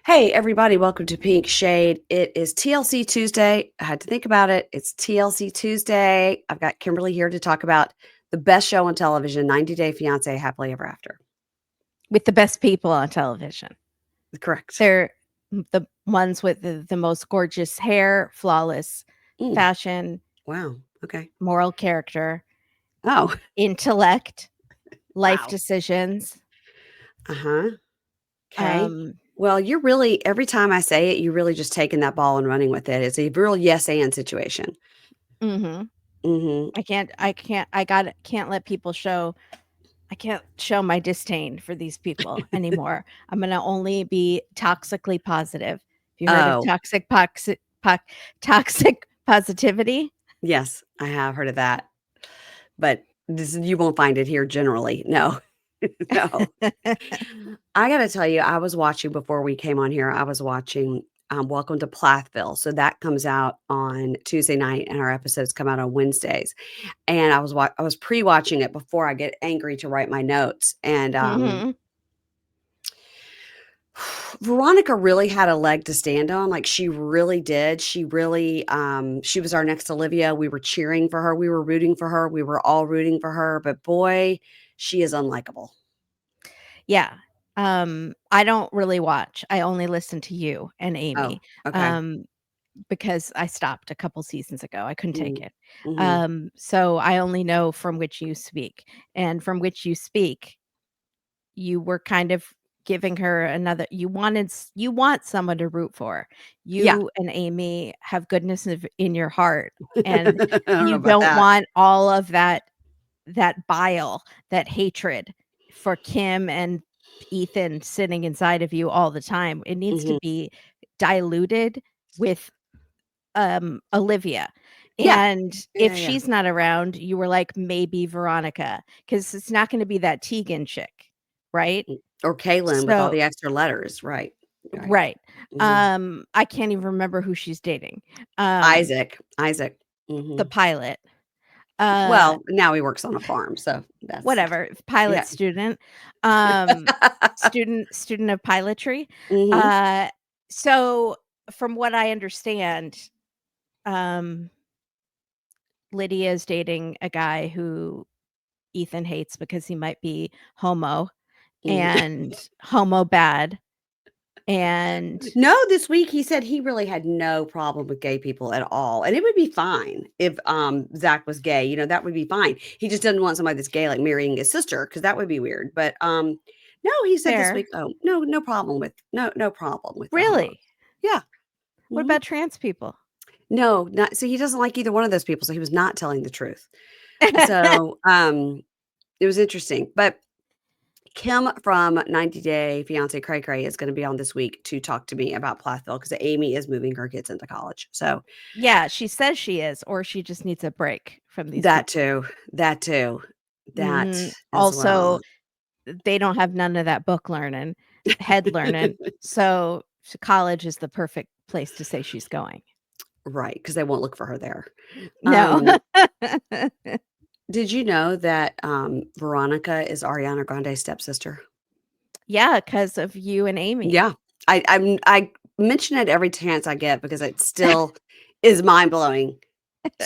Hey, everybody, welcome to Pink Shade. It is TLC Tuesday. I had to think about it. It's TLC Tuesday. I've got Kimberly here to talk about the best show on television, 90 Day Fiancé Happily Ever After. With the best people on television. Correct. They're the ones with the most gorgeous hair, flawless fashion, Wow. Okay. moral character, Oh, intellect, life wow. decisions. Uh-huh. Okay. Um, Well, you're really, every time I say it, you're really just taking that ball and running with it. It's a real yes and situation. mhm. Mm-hmm. Can't let people I can't show my disdain for these people anymore. I'm going to only be toxically positive. Have you heard of Oh, toxic positivity? yes, I have heard of that. But you won't find it here generally. No. No. I gotta tell you, I was watching before we came on here, I was watching, Welcome to Plathville. So that comes out on Tuesday night, and our episodes come out on Wednesdays. And I was pre-watching it before I get angry to write my notes, and, Mhm. Veronica really had a leg to stand on, like, she really did. She was our next Olivia. We were cheering for her, we were rooting for her, we were all rooting for her, but boy, she is unlikable. Yeah. I don't really watch. I only listen to you and Oh, Amy, okay. um, because I stopped a couple seasons ago. I couldn't take Mm. it. Mhm. So I only know from which you speak. And from which you speak, you were kind of giving her another you want someone to root for. Yeah. You and Amy have goodness in your heart, and I don't know you about don't that. want all of that bile, that hatred for Kim and Ethan sitting inside of you all the time. It needs to Mhm. be diluted with Olivia. Yeah. And if Yeah, yeah. she's not around, you were like, maybe Veronica, because it's not going to be that Tegan chick, right? Or Kaylin with all So the extra letters, right. Right. right. Mhm. I can't even remember who she's dating. Isaac. The Mhm. pilot. Uh Well, now he works on a farm, so that's Whatever, pilot yeah. student, student of pilotry. Mhm. Uh, so from what I understand, um, Lydia is dating a guy who Ethan hates because he might be homo Mhm. and homo bad. And No, this week he said he really had no problem with gay people at all, and it would be fine if, Zach was gay, that would be fine. He just doesn't want somebody that's gay, like, marrying his sister, because that would be weird, but, no, he said this week, fair, "Oh, no problem with the homos." really? Yeah. What Mhm. about trans people? No, not see, he doesn't like either one of those people, so he was not telling the truth. So, it was interesting, but Kim from 90 Day Fiancé Cray Cray is gonna be on this week to talk to me about Plathville because Amy is moving her kids into college. So, Yeah, she says she is, or she just needs a break from these that people. too, that too, that as well. Also, they don't have none of that book learning, head learning, so college is the perfect place to say she's going. Right, because they won't look for her there. No. Did you know that, Veronica is Ariana Grande's stepsister? Yeah, because of you and Amy. Yeah. I mention it every chance I get because it still is mind-blowing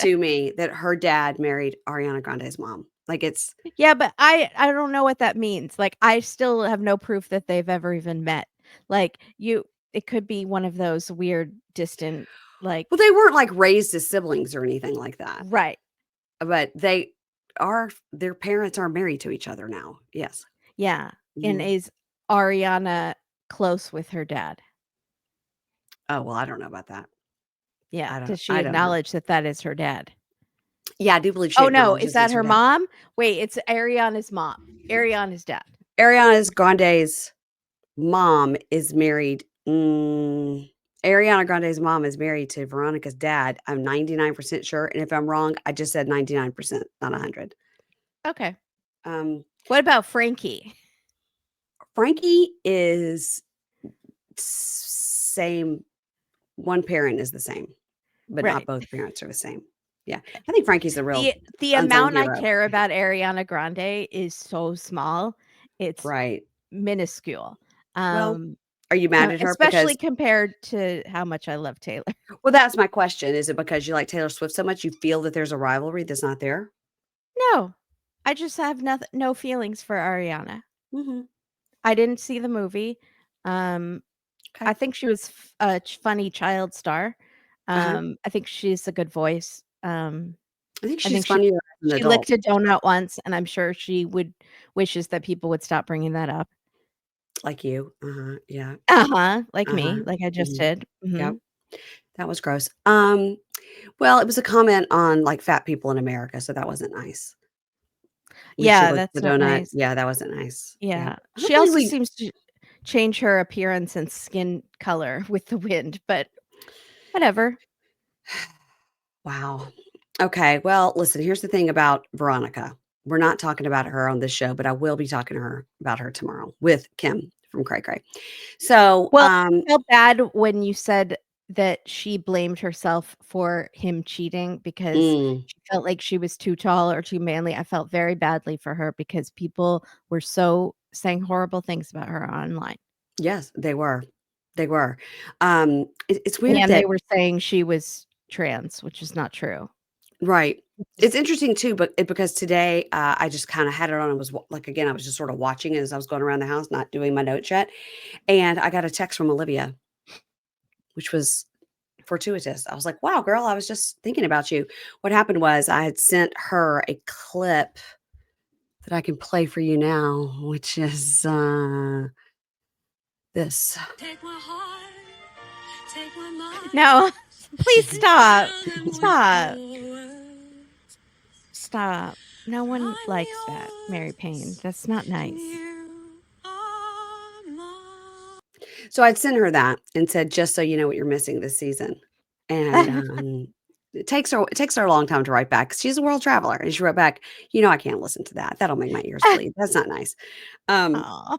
to me that her dad married Ariana Grande's mom. Like, it's Yeah, but I don't know what that means, like, I still have no proof that they've ever even met. Like, you it could be one of those weird, distant, like well, they weren't, like, raised as siblings or anything like that, right. but their parents are married to each other now. Yes. Yeah, and Mhm. is Ariana close with her dad? Oh, well, I don't know about that. Yeah, I don't does she I don't know. acknowledge that that is her dad? Yeah, I do believe she Oh, no, is acknowledges that it's her her dad. mom? Wait, it's Ariana's mom. Ariana's dad. Ariana Grande's mom is married Ariana Grande's mom is married to Veronica's dad. I'm 99% sure, and if I'm wrong, I just said 99%, not 100. Okay. Um, What about Frankie? Frankie is same one parent is the same, but not Right. both parents are the same. Yeah, I think Frankie's the real The unsung amount I hero. care about Ariana Grande is so small. It's Right. minuscule. Well, Um, Are you mad No, at her especially because compared to how much I love Taylor. well, that's my question. Is it because you like Taylor Swift so much you feel that there's a rivalry that's not there? No, I just have no feelings for Ariana. Mhm. I didn't see the movie. Um, I Okay. think she was a funny child star. Uh-huh. I think she's a good voice. I think I she's think she funnier as an she adult. licked a donut once, and I'm sure she would wishes that people would stop bringing that up. Like you. Uh-huh. Yeah. Uh-huh, like Uh-huh. me, like I just Mhm. did. Yep. Mhm. That was gross. Well, it was a comment on, like, fat people in America, so that wasn't nice. When she Yeah, licked the that's not donut. nice. Yeah, that wasn't nice. Yeah. Yeah. She Hopefully also we seems to change her appearance and skin color with the wind, but whatever. wow. Okay, well, listen, here's the thing about Veronica. We're not talking about her on this show, but I will be talking to her about her tomorrow with Kim from Cray Cray. So, Well, I felt bad when you said that she blamed herself for him cheating because mm, she felt like she was too tall or too manly. I felt very badly for her because people were so saying horrible things about her online, yes, they were. They were. It's weird and they that were saying she was trans, which is not true. right. It's Just interesting too, but because today I just kind of had it on and was like, again, I was just sort of watching it as I was going around the house, not doing my notes yet. And I got a text from Olivia, which was fortuitous. I was like, wow, girl, I was just thinking about you. What happened was I had sent her a clip that I can play for you now, which is this. Take my heart, take my mind, no, please stop. fill them with Stop. your words. Stop. No one I'm likes that, Mary Payne. yours, That's not and nice. you are mine. So I'd sent her that and said, just so you know what you're missing this season. And it takes her a long time to write back 'cause she's a world traveler. And she wrote back, I can't listen to that. That'll make my ears bleed. That's not nice. Um, Aw.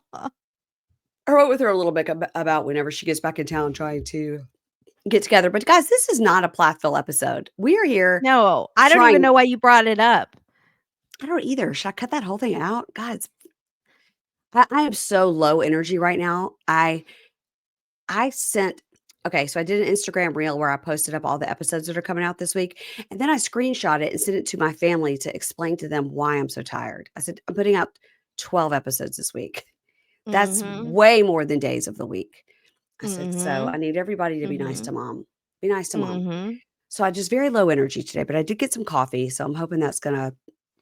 I wrote with her a little bit about whenever she gets back in town trying to get together. But guys, this is not a Plathville episode. We are here No, I don't even trying. know why you brought it up. I don't either. Should I cut that whole thing out? God, I am so low energy right now. I sent okay, so I did an Instagram reel where I posted up all the episodes that are coming out this week, and then I screenshot it and sent it to my family to explain to them why I'm so tired. I said, "I'm putting out 12 episodes this week. That's Mhm. way more than days of the week." I said, "So I Mhm. need everybody to be nice to Mhm. mom. Be nice to mom." Mhm. So I just very low energy today, but I did get some coffee, so I'm hoping that's gonna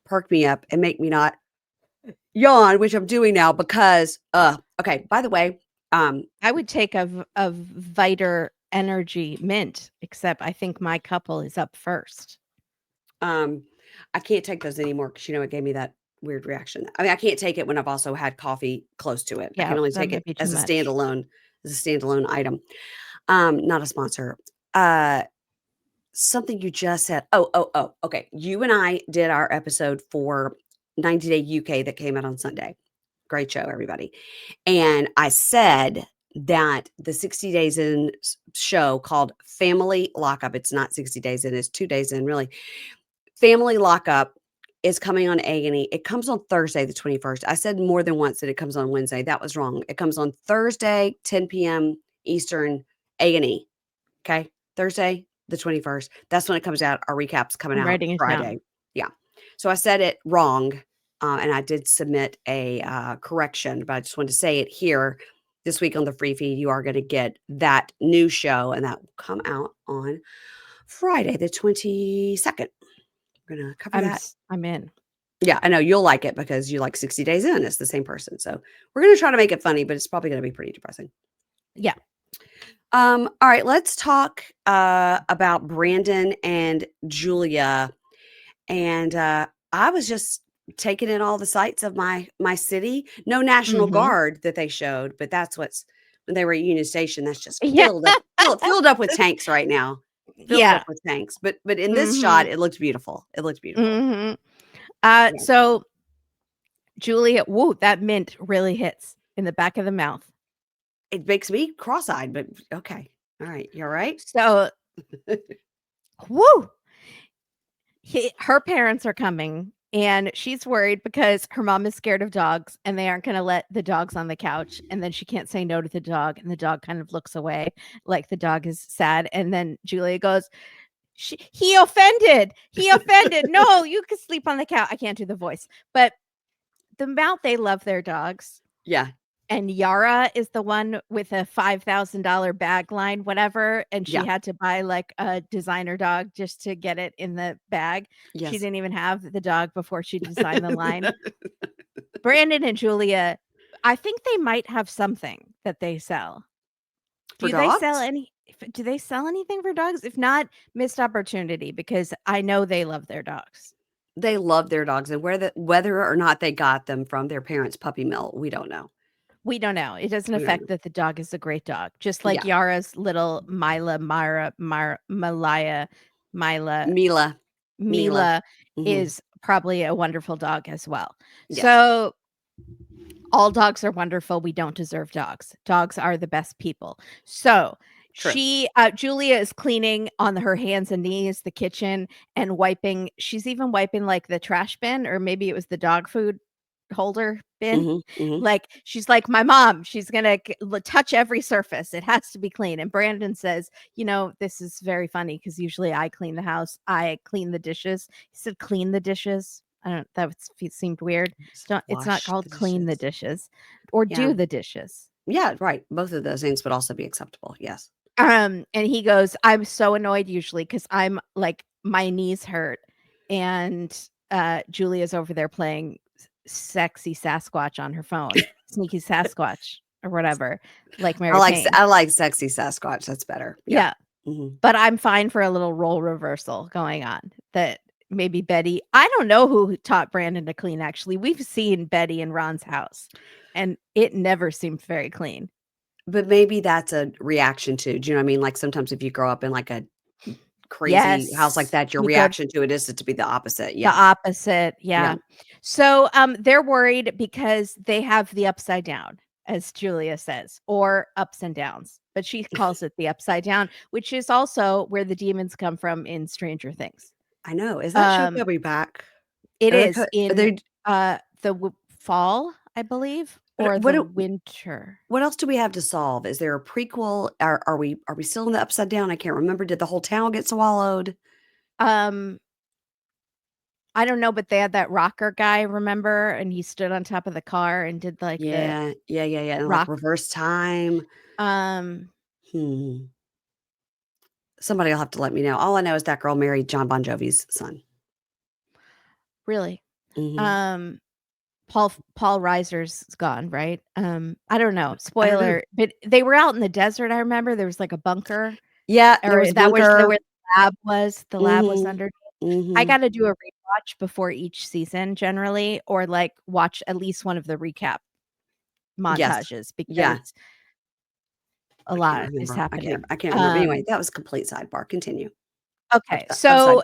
perk me up and make me not yawn, which I'm doing now because, okay, by the way, um, I would take a Viter Energy Mint, except I think my couple is up first. Um, I can't take those anymore because it gave me that weird reaction. I mean, I can't take it when I've also had coffee close to it. I Yeah, can only that take might it be too much. as a standalone item. Not a sponsor. Something you just said. Oh. Okay. You and I did our episode for 90 Day UK that came out on Sunday. Great show, everybody. And I said that the 60 Days In show called Family Lockup, it's not 60 Days In, it's 2 days in, really. Family Lockup is coming on A&E. It comes on Thursday, the 21st. I said more than once that it comes on Wednesday. That was wrong. It comes on Thursday, 10 p.m. Eastern, A&E. Okay? Thursday, the 21st. That's when it comes out. Our recap's coming I'm out writing it down. Friday. Yeah. So I said it wrong, and I did submit a correction, but I just wanted to say it here this week on the free feed. You are going to get that new show, and that will come out on Friday, the 22nd. We're gonna cover that. I'm in. Yeah, I know you'll like it because you like 60 Days In. It's the same person. So we're gonna try to make it funny, but it's probably gonna be pretty depressing. Yeah. All right, let's talk about Brandon and Julia. And I was just taking in all the sights of my city. No National Mhm. Guard that they showed, but that's what's when they were at Union Station. That's just Yeah. filled up with tanks right now. Filled up Yeah. with tanks. But in this shot, Mhm. it looked beautiful. It looked beautiful. Mhm. Yeah. So Julia, whoa, that mint really hits in the back of the mouth. It makes me cross-eyed, but okay. All right. You all right? So, woo, her parents are coming And she's worried because her mom is scared of dogs and they aren't going to let the dogs on the couch. And then she can't say no to the dog. And the dog kind of looks away like the dog is sad. And then Julia goes, he offended. He offended. No, you can sleep on the couch. I can't do the voice. But the amount they love their dogs. Yeah. And Yara is the one with a $5,000 bag line, whatever. And she had to buy like a designer dog just to get it in the bag. Yes. She didn't even have the dog before she designed the line. Brandon and Julia, I think they might have something that they sell. Do they sell anything for dogs? If not, missed opportunity, because I know they love their dogs. They love their dogs, and whether or not they got them from their parents' puppy mill, we don't know. We don't know. It doesn't affect that the dog is a great dog. Just like Yara's little Mila is probably a wonderful dog as well. Yes. So all dogs are wonderful. We don't deserve dogs. Dogs are the best people. So Julia is cleaning on her hands and knees, the kitchen, and wiping. She's even wiping like the trash bin, or maybe it was the dog food holder bin. Like, she's like my mom. She's gonna touch every surface. It has to be clean. And Brandon says, this is very funny because usually I clean the house. I clean the dishes. He said clean the dishes. I don't. That seemed weird. It's not called clean the dishes or do the dishes. Yeah, right. Both of those things would also be acceptable. Yes. And he goes, I'm so annoyed usually because I'm like, my knees hurt, and Julia's over there playing sexy Sasquatch on her phone, sneaky Sasquatch or whatever. Like Mary Payne. I like sexy Sasquatch. That's better. Yeah. But I'm fine for a little role reversal going on. That maybe Betty. I don't know who taught Brandon to clean. Actually, we've seen Betty in Ron's house, and it never seemed very clean. But maybe that's a reaction to. Do you know what I mean? Like sometimes if you grow up in like a crazy house like that, your reaction to it is to be the opposite. Yeah. The opposite. Yeah. So they're worried because they have the upside down, as Julia says, or ups and downs, but she calls it the upside down, which is also where the demons come from in Stranger Things. I know. Is that show coming back? It is in the fall, I believe, or the winter. What else do we have to solve? Is there a prequel? Are we still in the upside down? I can't remember. Did the whole town get swallowed? I don't know, but they had that rocker guy, remember? And he stood on top of the car and did like yeah. And like reverse time. Somebody will have to let me know. All I know is that girl married John Bon Jovi's son. Really? Paul Reiser's gone, right? I don't know. Spoiler, but they were out in the desert. I remember there was like a bunker. Yeah, there was where the lab was. The lab was under. I got to do a rewatch before each season, generally, or like watch at least one of the recap montages because a lot is happening. I can't remember. Anyway, that was a complete sidebar. Continue. Okay, so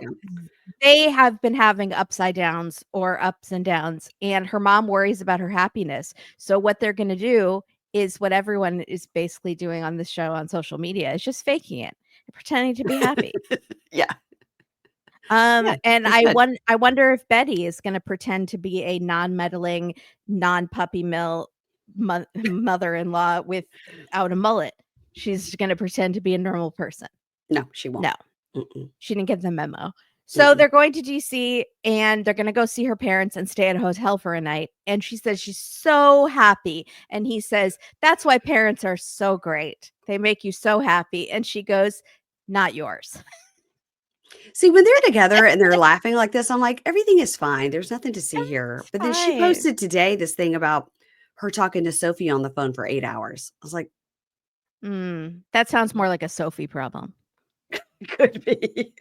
they have been having upside downs or ups and downs, and her mom worries about her happiness. So what they're going to do is what everyone is basically doing on this show on social media is just faking it, pretending to be happy. And I wonder if Betty is going to pretend to be a non-meddling, non-puppy mill mother-in-law without a mullet. She's going to pretend to be a normal person. No, she won't. No. She didn't get the memo. So they're going to DC and they're going to go see her parents and stay at a hotel for a night. And she says she's so happy. And he says, that's why parents are so great. They make you so happy. And she goes, not yours. See, when they're together and they're laughing like this, I'm like, everything is fine. There's nothing to see here. But then she posted today this thing about her talking to Sophie on the phone for 8 hours. I was like, that sounds more like a Sophie problem. Could be.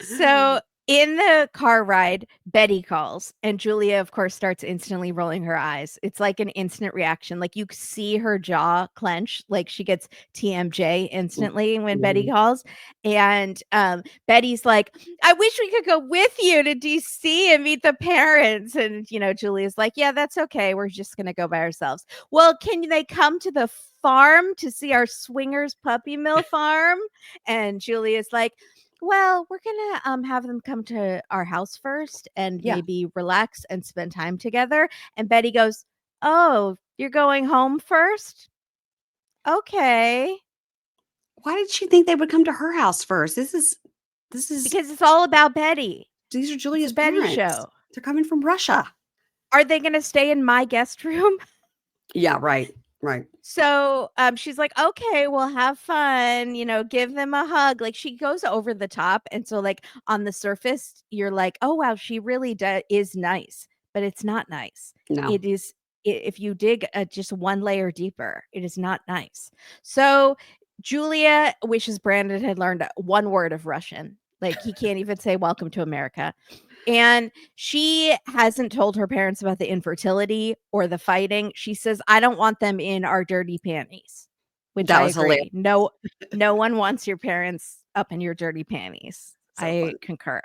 So in the car ride, Betty calls and Julia, of course, starts instantly rolling her eyes. It's like an instant reaction. Like you see her jaw clench, like she gets TMJ instantly when Betty calls. And Betty's like, I wish we could go with you to DC and meet the parents. And, Julia's like, yeah, that's okay. We're just going to go by ourselves. Well, can they come to the farm to see our swingers puppy mill farm? And Julia's like, well, we're gonna have them come to our house first and Yeah. maybe relax and spend time together. And Betty goes, "Oh, you're going home first? Okay." Why did she think they would come to her house first? This is Because it's all about Betty. these are It's Julia's a Betty parents. show. They're coming from Russia. Are they gonna stay in my guest room? Yeah, right. Right. So, she's like, "Okay, we'll have fun, give them a hug." Like, she goes over the top, and so, like, on the surface, you're like, "Oh, wow, she really is nice," but it's not nice. No. It is if you dig, just one layer deeper, it is not nice. So, Julia wishes Brandon had learned one word of Russian. Like, he can't even say "Welcome to America." And she hasn't told her parents about the infertility or the fighting. She says, "I don't want them in our dirty panties," which That I was hilarious. agree. No one wants your parents up in your dirty panties. So I funny. concur.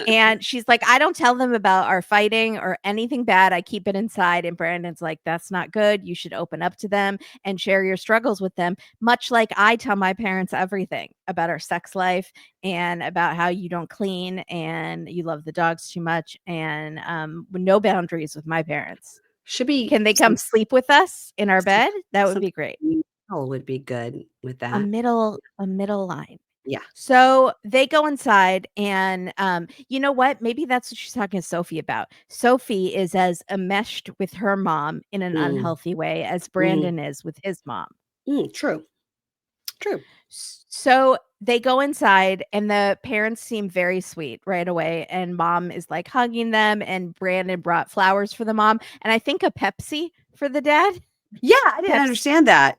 And she's like, "I don't tell them about our fighting or anything bad. I keep it inside." And Brandon's like, "That's not good. You should open up to them and share your struggles with them, much like I tell my parents everything about our sex life and about how you don't clean and you love the dogs too much, and no boundaries with my parents. Should be Can they come sleep with us in our bed? That would some be great." would be good with A that. middle line. Yeah. So they go inside and, you know what? Maybe that's what she's talking to Sophie about. Sophie is as enmeshed with her mom in an Mm. unhealthy way as Mhm. Brandon is with his mom. True. True. So they go inside and the parents seem very sweet right away. And mom is like hugging them. And Brandon brought flowers for the mom. And I think a Pepsi for the dad. Yeah, I didn't Pepsi. understand that.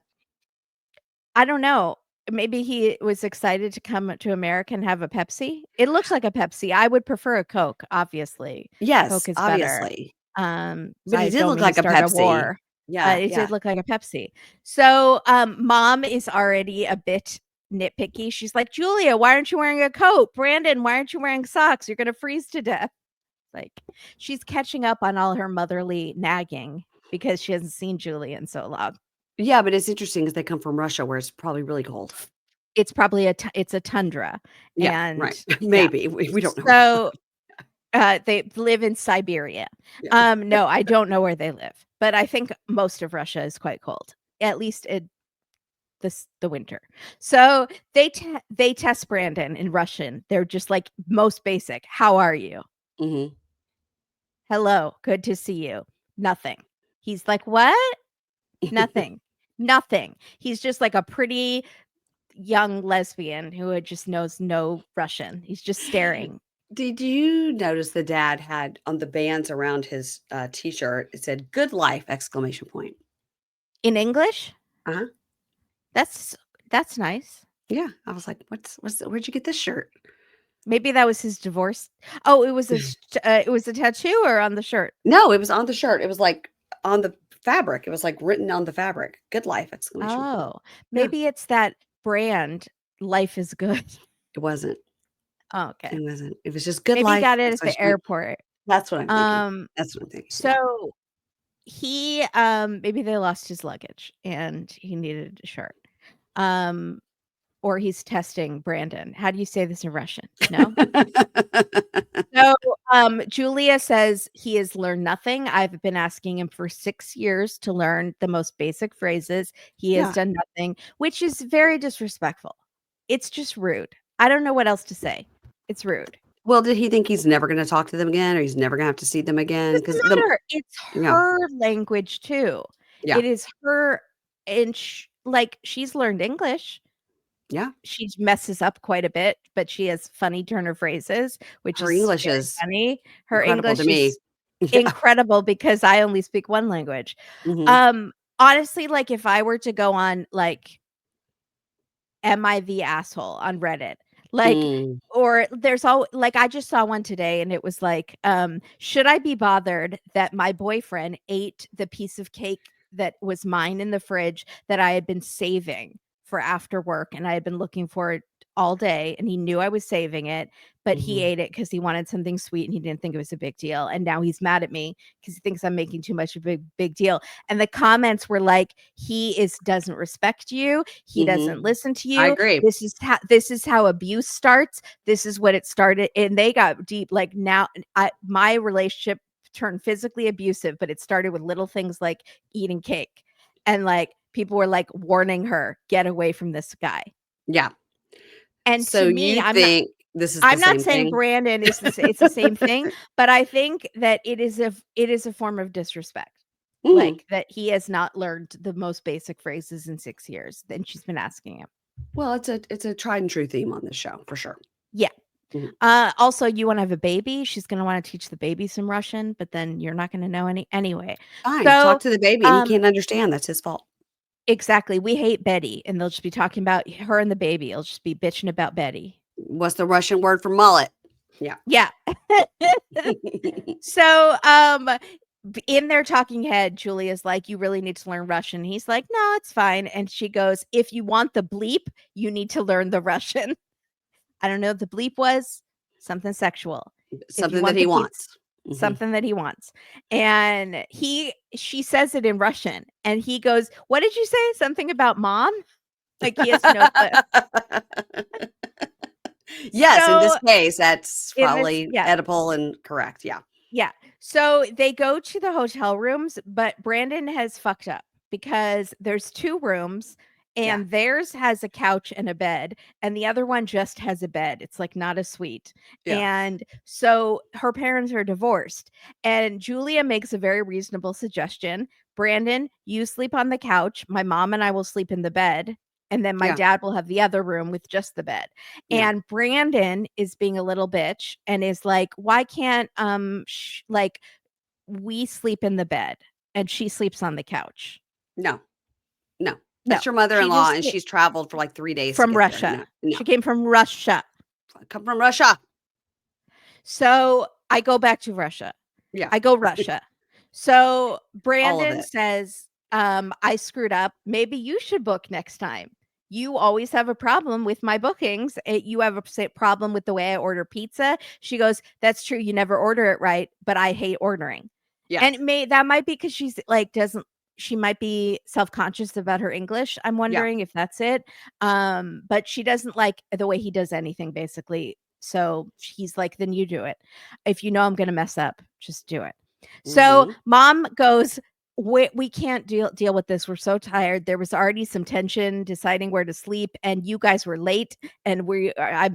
I don't know. Maybe he was excited to come to America and have a Pepsi. It looks like a Pepsi. I would prefer a Coke, obviously. Yes, Coke is better. obviously. So But I it did don't look mean to like a start a Pepsi. war, Yeah, but it yeah. did look like a Pepsi. So, mom is already a bit nitpicky. She's like, "Julia, why aren't you wearing a coat? Brandon, why aren't you wearing socks? You're gonna freeze to death." Like, she's catching up on all her motherly nagging because she hasn't seen Julia in so long. Yeah, but it's interesting because they come from Russia where it's probably really cold. It's probably it's a tundra, Yeah, and right. yeah. Maybe. We don't know. So, they live in Siberia. Yeah. No, I don't know where they live, but I think most of Russia is quite cold, at least in the winter. So they test Brandon in Russian. They're just like most basic. "How are you?" Mhm. "Hello, good to see you." Nothing. He's like, "What?" Nothing. Nothing. He's just like a pretty young lesbian who just knows no Russian. He's just staring. Did you notice the dad had on the bands around his, T-shirt, it said, "Good life!" exclamation point. In English? Uh-huh. That's nice. Yeah. I was like, where'd you get this shirt?" Maybe that was his divorce. Oh, it was a tattoo or on the shirt? No, it was on the shirt. It was, like, on the fabric. It was, like, written on the fabric. "Good life!" exclamation point. Oh, Yeah. maybe it's that brand, Life is Good. It wasn't. Oh, okay. It wasn't. It was just "Good Maybe he life!" got it at the exclamation point. airport. That's what I'm thinking. Um, That's what I'm thinking. Yeah. so he, maybe they lost his luggage and he needed a shirt. Or he's testing Brandon. How do you say this in Russian? No? So, Julia says he has learned nothing. I've been asking him for 6 years to learn the most basic phrases. He has Yeah. done nothing, which is very disrespectful. It's just rude. I don't know what else to say. It's rude. Well, did he think he's never gonna talk to them again, or he's never gonna have to see them again? Doesn't 'Cause matter. It's yeah, her language too. yeah, It is her, and like, she's learned English. yeah. She messes up quite a bit, but she has funny turn of phrases, which Her is English very is funny. Her incredible to English me. is Yeah. incredible because I only speak one language. Mhm. Honestly, like, if I were to go on, like, "Am I the asshole?" on Reddit, like, Mm. or there's all like, I just saw one today and it was like, "Should I be bothered that my boyfriend ate the piece of cake that was mine in the fridge that I had been saving for after work and I had been looking for it all day, and he knew I was saving it, but he Mhm. ate it because he wanted something sweet and he didn't think it was a big deal. And now he's mad at me because he thinks I'm making too much of a big deal. And the comments were like, he doesn't respect you. He doesn't Mhm. listen to I you. agree. This is how abuse starts. This is what it started. And they got deep. Like now my relationship turned physically abusive, but it started with little things like eating cake. And like people were like warning her, get away from this guy. Yeah. And So to me, you think this is the I'm not same saying thing? Brandon is it's the same thing, but I think that it is a form of disrespect. Mm. Like that he has not learned the most basic phrases in 6 years. Then she's been asking him. Well, it's a tried and true theme on this show for sure. Yeah. Mhm. Also, you want to have a baby. She's going to want to teach the baby some Russian, but then you're not going to know anyway. Fine. So, Talk to the baby and he can't understand. That's his fault. exactly. We hate Betty, and they'll just be talking about her and the baby. It'll just be bitching about Betty. What's the Russian word for mullet? Yeah. Yeah. So, in their talking head, Julia's like, you really need to learn Russian. He's like, no, it's fine. And she goes, if you want the bleep, you need to learn the Russian. I don't know what the bleep was. Something sexual. If you Something that want he the pizza, wants. Mhm. something that he wants. And she says it in Russian. And he goes, what did you say? Something about mom? Like he has no clue. Yes, in this So case, that's in this, probably yeah. edible and correct. Yeah. Yeah. So they go to the hotel rooms, but Brandon has fucked up because there's 2 rooms and Yeah. theirs has a couch and a bed and the other one just has a bed. It's like not a suite. Yeah. And so her parents are divorced and Julia makes a very reasonable suggestion. Brandon, you sleep on the couch. My mom and I will sleep in the bed. And then my Yeah. dad will have the other room with just the bed. Yeah. And Brandon is being a little bitch and is like, why can't like we sleep in the bed and she sleeps on the couch? No. No. No, That's your she mother-in-law, just and she's traveled for like 3 days to from get there. No. Russia. No. She came from Russia. Come from Russia. So I go back to Russia. Yeah. I go Russia. So All of Brandon it. says, I screwed up. Maybe you should book next time. You always have a problem with my bookings. You have a problem with the way I order pizza. She goes, that's true. You never order it right, but I hate ordering. Yeah. And that might be because she's like, she might be self-conscious about her English. I'm wondering if that's it. But she doesn't like the way he does anything, basically. So he's like, then you do it. If you know I'm going to mess up, just do it. So Mhm. mom goes, we can't deal with this. We're so tired. There was already some tension deciding where to sleep, and you guys were late. And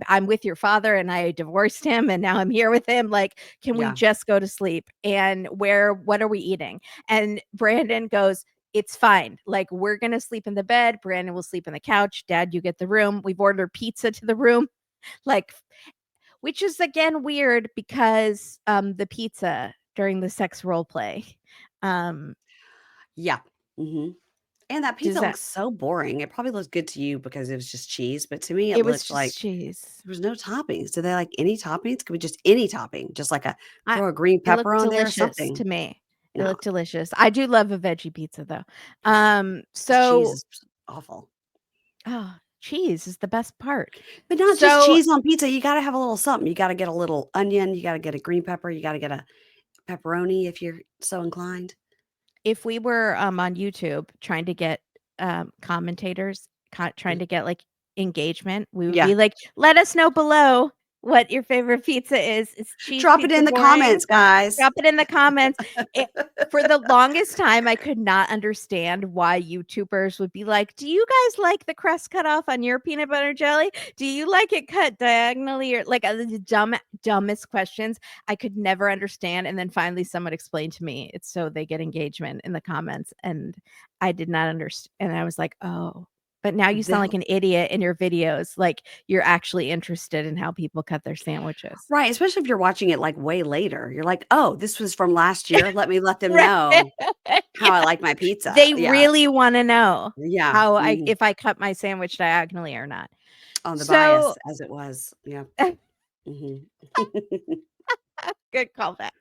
I'm with your father, and I divorced him, and now I'm here with him. Like, can we Yeah. just go to sleep? And what are we eating? And Brandon goes, it's fine. Like, we're gonna sleep in the bed. Brandon will sleep on the couch. Dad, you get the room. We've ordered pizza to the room. Like, which is again weird because the pizza during the sex role play. Yeah. Mhm. And that Does pizza that looks so boring. It probably looks good to you because it was just cheese, but to me, it it was looked like just cheese. there was no toppings. Do they like any toppings? Could be just any topping, just like I throw a green It pepper looked on there or delicious to something. me. It No, looked delicious. I do love a veggie pizza though. this cheese So is awful. oh, cheese is the best part. But not just So cheese on pizza. You got to have a little something. You got to get a little onion. You got to get a green pepper. You got to get a pepperoni if you're so inclined. if we were on YouTube trying to get commentators, trying to get like engagement, we would Yeah. be like, let us know below what your favorite pizza is. Is cheese Drop it pizza in the boring? comments, guys. Drop it in the comments. For the longest time, I could not understand why YouTubers would be like, do you guys like the crust cut off on your peanut butter jelly? Do you like it cut diagonally? Or like the dumbest questions I could never understand. And then finally someone explained to me it's so they get engagement in the comments. And I did not understand. And I was like, oh. But now you sound They'll like an idiot in your videos. Like you're actually interested in how people cut their sandwiches. Right, especially if you're watching it, like, way later. You're like, "Oh, this was from last year. Let them Right. know how I Yeah. like my pizza." They Yeah. really wanna know Yeah. how Mhm. if I cut my sandwich diagonally or not. On the So bias as it was. Yeah. Mhm. good callback.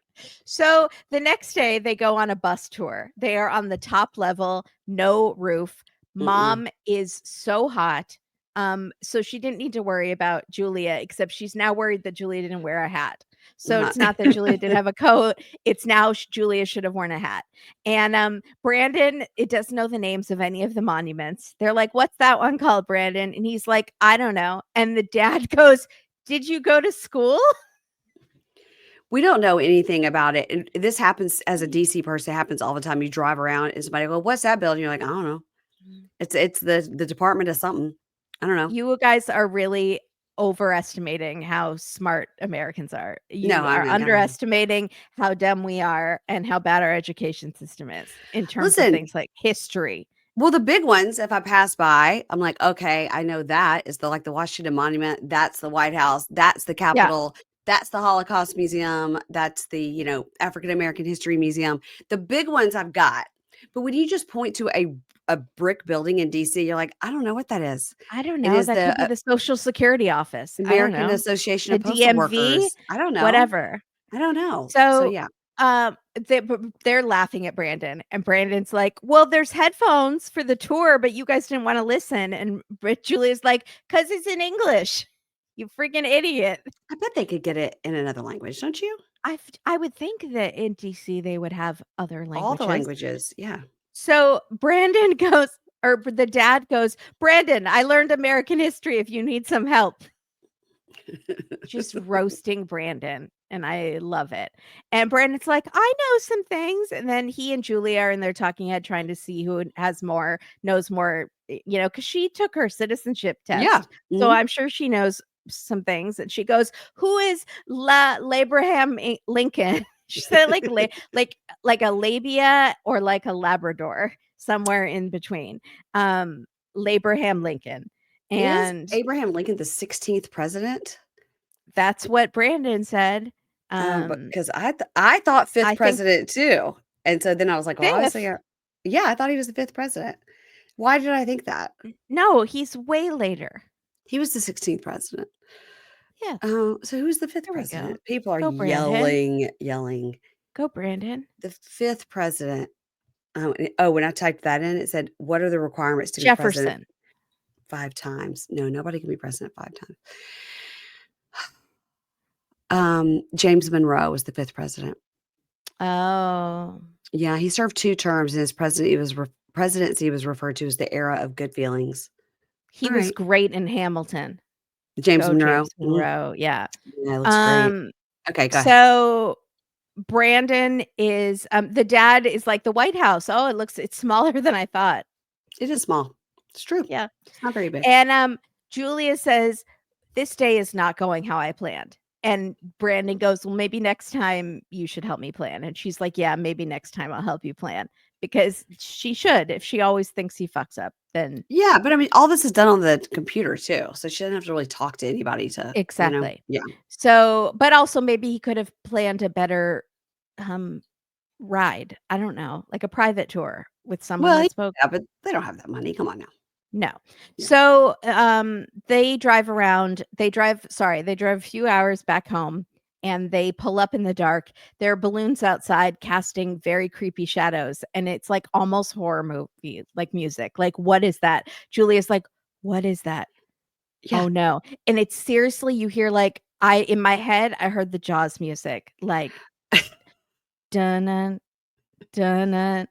So the next day they go on a bus tour. They are on the top level, no roof. Mm-mm. Mom is so hot. So she didn't need to worry about Julia, except she's now worried that Julia didn't wear a hat. So it's not that Julia didn't have a coat. It's now Julia should have worn a hat. And Brandon, it doesn't know the names of any of the monuments. They're like, what's that one called, Brandon? And he's like, I don't know. And the dad goes, did you go to school? We don't know anything about it. And this happens as a DC person. It happens all the time. You drive around and somebody go, what's that building? You're like, I don't know. It's the department of something. I don't know. You guys are really overestimating how smart Americans are. You No, I are mean, underestimating how dumb we are and how bad our education system is in terms of Listen. things like history. Well, the big ones, if I pass by, I'm like, okay, I know that is the Washington Monument. That's the White House. That's the Capitol. That's the Holocaust Museum. That's the, African American History Museum. The big ones I've got. But when you just point to a brick building in DC, you're like, I don't know what that is. I don't It know. is That could be the Social Security office. American I don't know. Association The of Postal DMV, Workers. I don't know. whatever. I don't know. So yeah. They're laughing at Brandon, and Brandon's like, well, there's headphones for the tour, but you guys didn't want to listen. And Julia's like, because it's in English, you freaking idiot. I bet they could get it in another language, don't you? I would think that in DC they would have other languages. All the languages, yeah. So Brandon goes, or the dad goes, Brandon, I learned American history if you need some help. Just roasting Brandon, and I love it. And Brandon's like, I know some things. And then he and Julia are in their talking head trying to see who knows more, because she took her citizenship test. Yeah. So I'm sure she knows some things. And she goes, who is Abraham Lincoln? She said like a labia or like a Labrador, somewhere in between. Abraham Lincoln. And is Abraham Lincoln the 16th president? That's what Brandon said. Because I thought fifth president too. And so then I was like, well, obviously, yeah, I thought he was the fifth president. Why did I think that? No, he's way later. He was the 16th president. Yeah. So who's the fifth president? People are yelling. Go, Brandon. The fifth president. When I typed that in, it said, what are the requirements to be president? 5 times. No, nobody can be president 5 times. James Monroe was the 5th president. Oh. Yeah, he served 2 terms, and his presidency was referred to as the era of good feelings. He was great in Hamilton. James Monroe. James Monroe, yeah. Yeah, looks great. Okay, go ahead. So Brandon is the dad is like the White House. Oh, it's smaller than I thought. It is small. It's true. Yeah. It's not very big. And Julia says, this day is not going how I planned. And Brandon goes, well, maybe next time you should help me plan. And she's like, yeah, maybe next time I'll help you plan. Because she should. If she always thinks he fucks up, then. Yeah, but I mean, all this is done on the computer too. So she doesn't have to really talk to anybody to. Exactly. Yeah. So, but also maybe he could have planned a better ride. I don't know, like a private tour with someone that spoke. Yeah, but they don't have that money. Come on now. No. Yeah. So they drive around. They drive a few hours back home, and they pull up in the dark. There are balloons outside casting very creepy shadows, and it's like almost horror movie like music. Like, what is that? Julia's like, what is that? Yeah. Oh no. And it's seriously, you hear like in my head, I heard the Jaws music, like dun dun,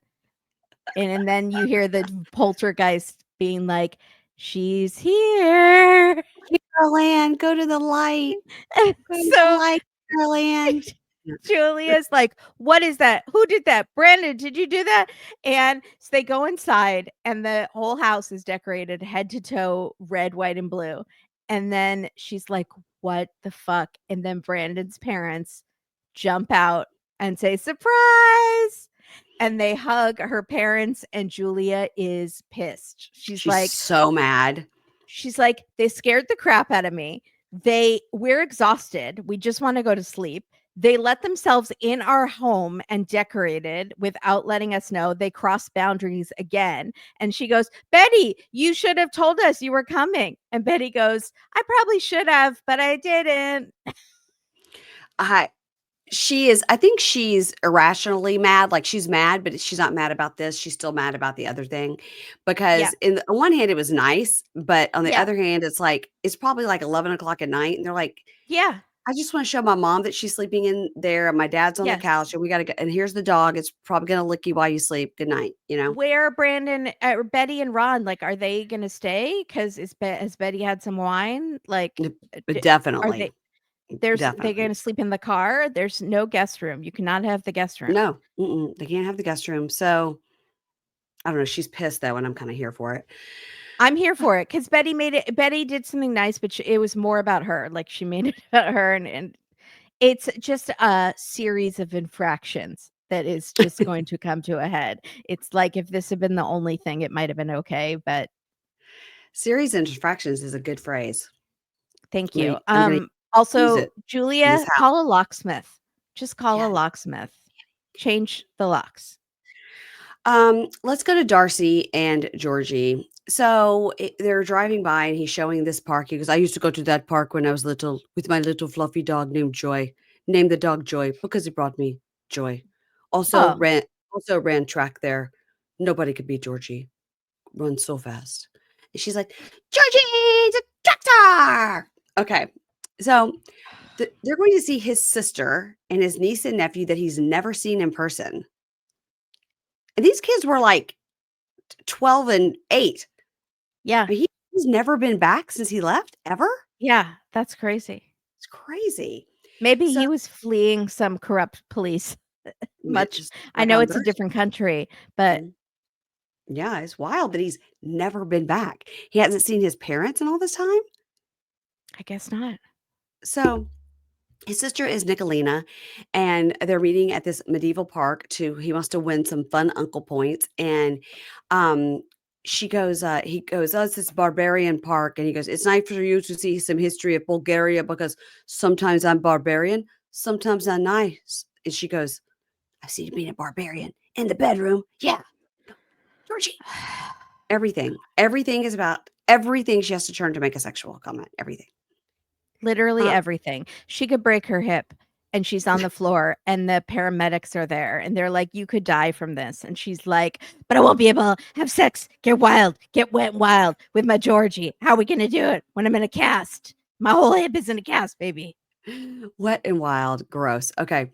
and then you hear the poltergeist being like, she's here. Carolyn, go to the light. Go to the light, Carolyn. Julia's like, what is that? Who did that? Brandon, did you do that? And so they go inside, and the whole house is decorated head to toe, red, white, and blue. And then she's like, what the fuck? And then Brandon's parents jump out and say, surprise. And they hug her parents, and Julia is pissed. She's like so mad. She's like, they scared the crap out of me. We're exhausted. We just want to go to sleep. They let themselves in our home and decorated without letting us know. They crossed boundaries again. And she goes, Betty, you should have told us you were coming. And Betty goes, I probably should have, but I didn't. She is I think she's irrationally mad, like, she's mad, but she's not mad about this, she's still mad about the other thing, Yeah. because on one hand, it was nice, but on the Yeah. other hand, it's like it's probably, like, 11 o'clock at night, and they're like, Yeah. "I just wanna show my mom that she's sleeping in there, and my dad's on the couch, Yes. and we gotta go and here's the dog, it's probably gonna lick you while you sleep, good night," you know? Where are Brandon or Betty and Ron? Like, are they gonna stay? 'Cause has Betty had some wine? Like, N d are definitely, they definitely. gonna sleep in the car? There's no guest room. You cannot have the guest room. No, they can't have the guest room, so, I don't know, she's pissed, though, and I'm kinda here for it. I'm here for it because Betty did something nice, but it was more about her. Like, she made it about her, and it's just a series of infractions that is just going to come to a head. It's like if this had been the only thing, it might have been okay, but Series and distractions is a good phrase. thank you. I'm gonna use Also, it in this Julia, house. call a locksmith. Just call Yeah. a locksmith. Change the locks. Let's go to Darcey and Georgie. So they're driving by and he's showing this park. He goes, I used to go to that park when I was little with my little fluffy dog named Joy. Named the dog Joy because it brought me joy. Also Oh, ran also ran track there. Nobody could beat Georgie. Runs so fast. And she's like, Georgie, the tractor. Okay. So they're going to see his sister and his niece and nephew that he's never seen in person. And these kids were like 12 and 8. yeah. He's never been back since he left, ever? Yeah, that's crazy. It's crazy. Maybe So he was fleeing some corrupt police. Much just I like know on it's a Thursday. different country, but Mhm. Yeah, it's wild that he's never been back. He hasn't seen his parents in all this time? I guess not. So, his sister is Nicolina, and they're meeting at this medieval park he wants to win some fun uncle points, and, um, he goes, "Oh, it's this barbarian park," and he goes, "It's nice for you to see some history of Bulgaria because sometimes I'm barbarian, sometimes I'm nice." And she goes, "I've seen you being a barbarian in the bedroom." Yeah. Georgie. Everything is about everything she has to turn to make a sexual comment, everything. Literally Uh, everything. She could break her hip and she's on the floor and the paramedics are there and they're like, "You could die from this." And she's like, "But I won't be able to have sex, get wild, get wet and wild with my Georgie. How are we gonna do it when I'm in a cast? My whole hip is in a cast, baby." Wet and wild, gross. Okay.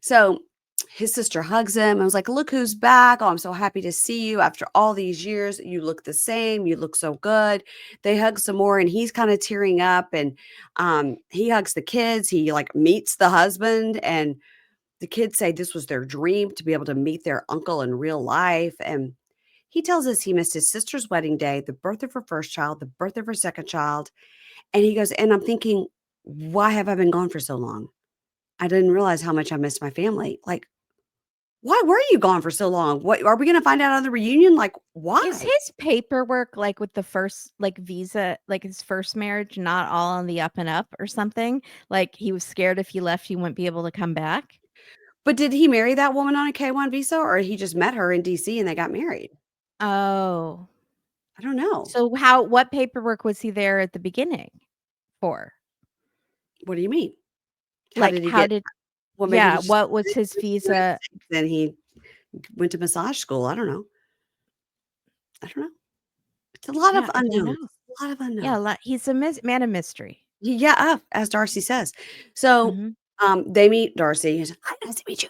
So his sister hugs him. I was like, "Look who's back. Oh, I'm so happy to see you after all these years. You look the same. You look so good." They hug some more and he's kind of tearing up and he hugs the kids. He like meets the husband and the kids say this was their dream to be able to meet their uncle in real life and he tells us he missed his sister's wedding day, the birth of her first child, the birth of her second child, and he goes, "And I'm thinking, why have I been gone for so long? I didn't realize how much I missed my family." Like, why were you gone for so long? What are we gonna find out on the reunion? Like, Is why? his paperwork like with the first like visa, like his first marriage, not all on the up and up or something? Like he was scared if he left, he wouldn't be able to come back? But did he marry that woman on a K-1 visa or he just met her in DC and they got married? Oh. I don't know. So what paperwork was he there at the beginning for? What do you mean? How Like, did he how get did well, maybe he yeah, just what was his visa? then he went to massage school. I don't know. I don't know. It's a lot Yeah, of I don't unknowns. know. A lot of Yeah, unknowns. he's a man of mystery. Yeah, as Darcy says. So, Mhm. they meet Darcy. He's, "Hi, nice to meet you."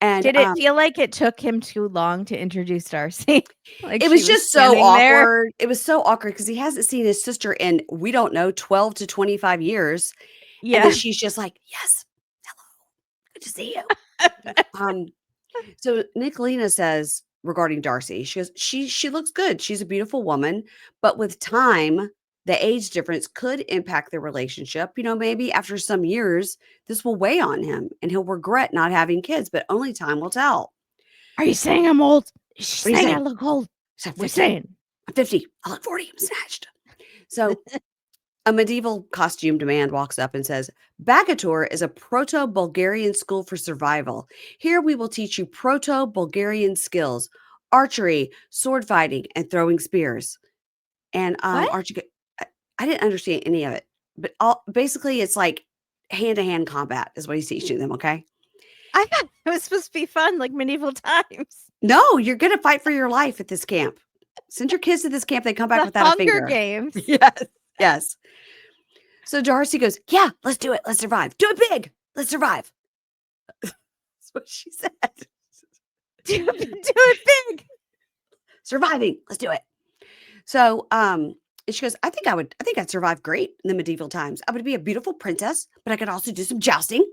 And, Did it feel like it took him too long to introduce Darcy? Like, it she was was just so standing there? awkward. It was so awkward because he hasn't seen his sister in, we don't know, 12 to 25 years. And then Yeah. she's just like, "Yes, hello, good to see you." Um, so Nicolina says regarding Darcy, she goes, she looks good. She's a beautiful woman, but with time, the age difference could impact the relationship. You know, maybe after some years, this will weigh on him and he'll regret not having kids, but only time will tell. Are you saying I'm old? Is she What are you saying I saying? look old? He's like, We're 50. saying. I'm 50. I look 40. I'm snatched. So a medieval costumed man walks up and says, Bagator is a proto Bulgarian school for survival. Here we will teach you proto Bulgarian skills archery, sword fighting, and throwing spears. And What? Archie, I didn't understand any of it, but basically it's like hand to hand combat is what he's teaching them. Okay. I thought it was supposed to be fun, like medieval times. No, you're going to fight for your life at this camp. Send your kids to this camp. They come back The without a Hunger finger. Games. Yes. Yes. So Darcey goes, yeah, let's do it. Let's survive. Do it big. Let's survive. That's what she said. Do it big. Surviving. Let's do it. So, and she goes, I think I'd survive great in the medieval times. I would be a beautiful princess, but I could also do some jousting.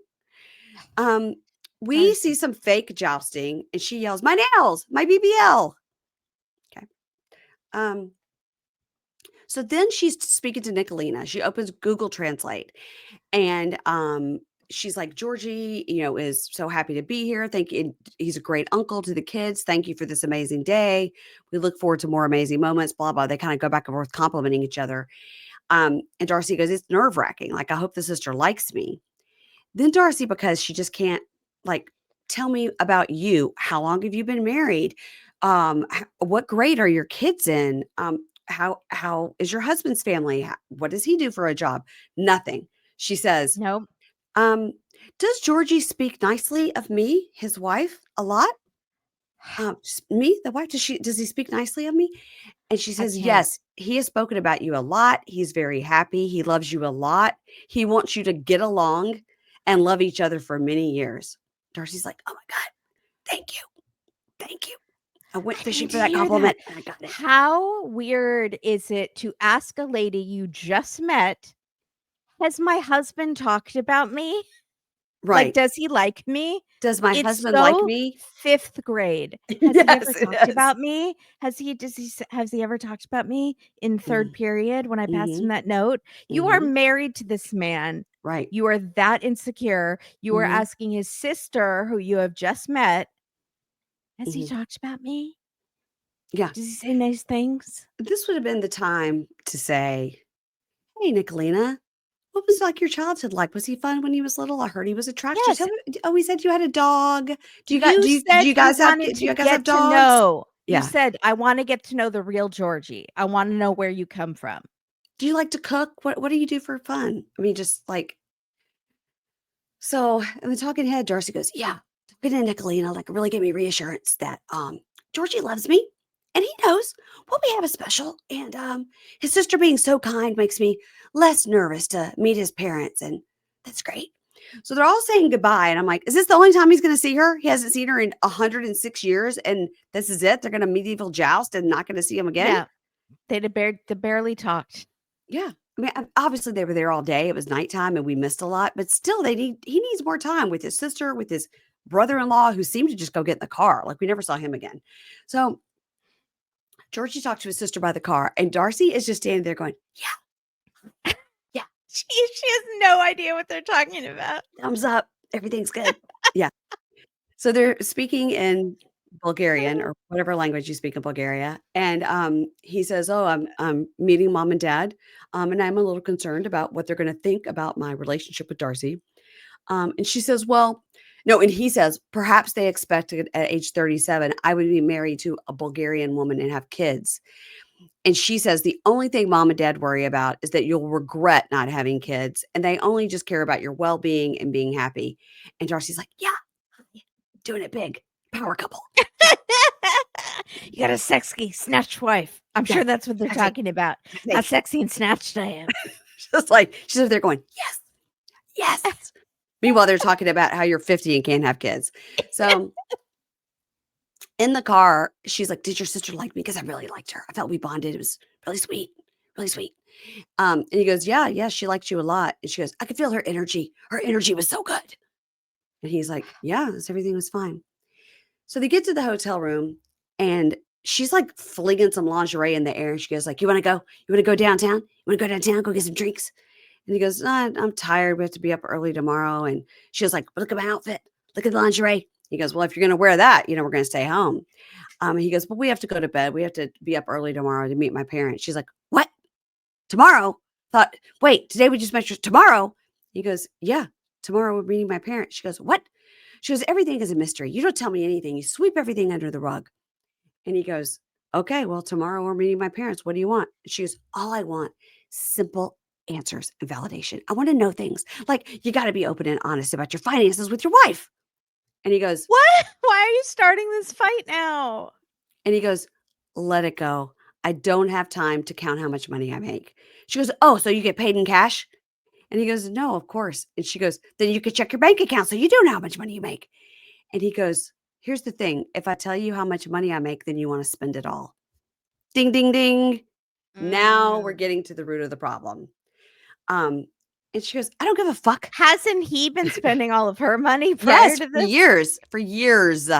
We see some fake jousting and she yells, my nails, my BBL. Okay. So then she's speaking to Nicolina. She opens Google Translate and she's like, Georgie, is so happy to be here. Thank you. He's a great uncle to the kids. Thank you for this amazing day. We look forward to more amazing moments, blah, blah. They kind of go back and forth complimenting each other. And Darcey goes, it's nerve wracking. Like, I hope the sister likes me. Then Darcey, because she just can't tell me about you. How long have you been married? What grade are your kids in? How is your husband's family? What does he do for a job? Nothing. She says, Nope. does Georgie speak nicely of me, his wife, a lot? Me, the wife, does he speak nicely of me? And she says, yes, he has spoken about you a lot. He's very happy. He loves you a lot. He wants you to get along and love each other for many years. Darcey's like, oh my God, thank you. Thank you. I went fishing for that compliment and I got it. How weird is it to ask a lady you just met, has my husband talked about me? Right. Like, does he like me? Does my husband like me? 5th grade. Has he ever talked about me? Has he ever talked about me in 3rd period when I passed him that note? You are married to this man. Right. You are that insecure. You are asking his sister, who you have just met, has he talked about me? Yeah. Does he say nice things? This would have been the time to say, hey, Nicolina, what was your childhood like? Was he fun when he was little? I heard he was attractive. Yes. He said you had a dog. Do you guys have dogs? Know. Yeah. You said, I want to get to know the real Georgie. I want to know where you come from. Do you like to cook? What do you do for fun? I mean, just so in the talking head, Darcey goes, yeah, talking to Nicolina, really gave me reassurance that Georgie loves me. And he knows what we have is special. And his sister being so kind makes me less nervous to meet his parents. And that's great. So they're all saying goodbye. And I'm like, is this the only time he's going to see her? He hasn't seen her in 106 years. And this is it. They're going to medieval joust and not going to see him again. Yeah. They barely talked. Yeah. I mean, obviously they were there all day. It was nighttime and we missed a lot. But still, he needs more time with his sister, with his brother-in-law, who seemed to just go get in the car. We never saw him again. So Georgie talked to his sister by the car, and Darcey is just standing there going, yeah, yeah. She has no idea what they're talking about. Thumbs up. Everything's good. Yeah. So they're speaking in Bulgarian or whatever language you speak in Bulgaria. And he says, oh, I'm meeting mom and dad. And I'm a little concerned about what they're going to think about my relationship with Darcey. And she says, well, no, and he says, perhaps they expected at age 37, I would be married to a Bulgarian woman and have kids. And she says, the only thing mom and dad worry about is that you'll regret not having kids. And they only just care about your well-being and being happy. And Darcey's like, yeah, doing it big. Power couple. You got a sexy snatched wife. I'm sure that's what they're talking about. How sexy and snatched I am. Just she's over there going, yes, yes. Meanwhile, they're talking about how you're 50 and can't have kids. So in the car, she's like, did your sister like me? Because I really liked her. I felt we bonded. It was really sweet, really sweet. And he goes, yeah, she liked you a lot. And she goes, I could feel her energy. Her energy was so good. And he's like, yeah, everything was fine. So they get to the hotel room and she's flinging some lingerie in the air. And she goes you want to go? You want to go downtown? You want to go downtown? Go get some drinks? And he goes, I'm tired. We have to be up early tomorrow. And she was like, look at my outfit. Look at the lingerie. He goes, well, if you're going to wear that, we're going to stay home. And he goes, but we have to go to bed. We have to be up early tomorrow to meet my parents. She's like, what? Tomorrow? Wait, today we just met tomorrow. He goes, yeah, tomorrow we're meeting my parents. She goes, what? She goes, everything is a mystery. You don't tell me anything. You sweep everything under the rug. And he goes, okay, well, tomorrow we're meeting my parents. What do you want? And she goes, all I want, simple answers and validation. I want to know things. You got to be open and honest about your finances with your wife. And he goes, What? Why are you starting this fight now? let it go. I don't have time to count how much money I make. She goes, oh, so you get paid in cash? And he goes, no, of course. And she goes, then you could check your bank account so you do know how much money you make. And he goes, here's the thing. If I tell you how much money I make, then you want to spend it all. Ding, ding, ding. Now we're Mm. getting to the root of the problem. And she goes, I don't give a fuck. Hasn't he been spending all of her money prior Yes, to for this? years, for years.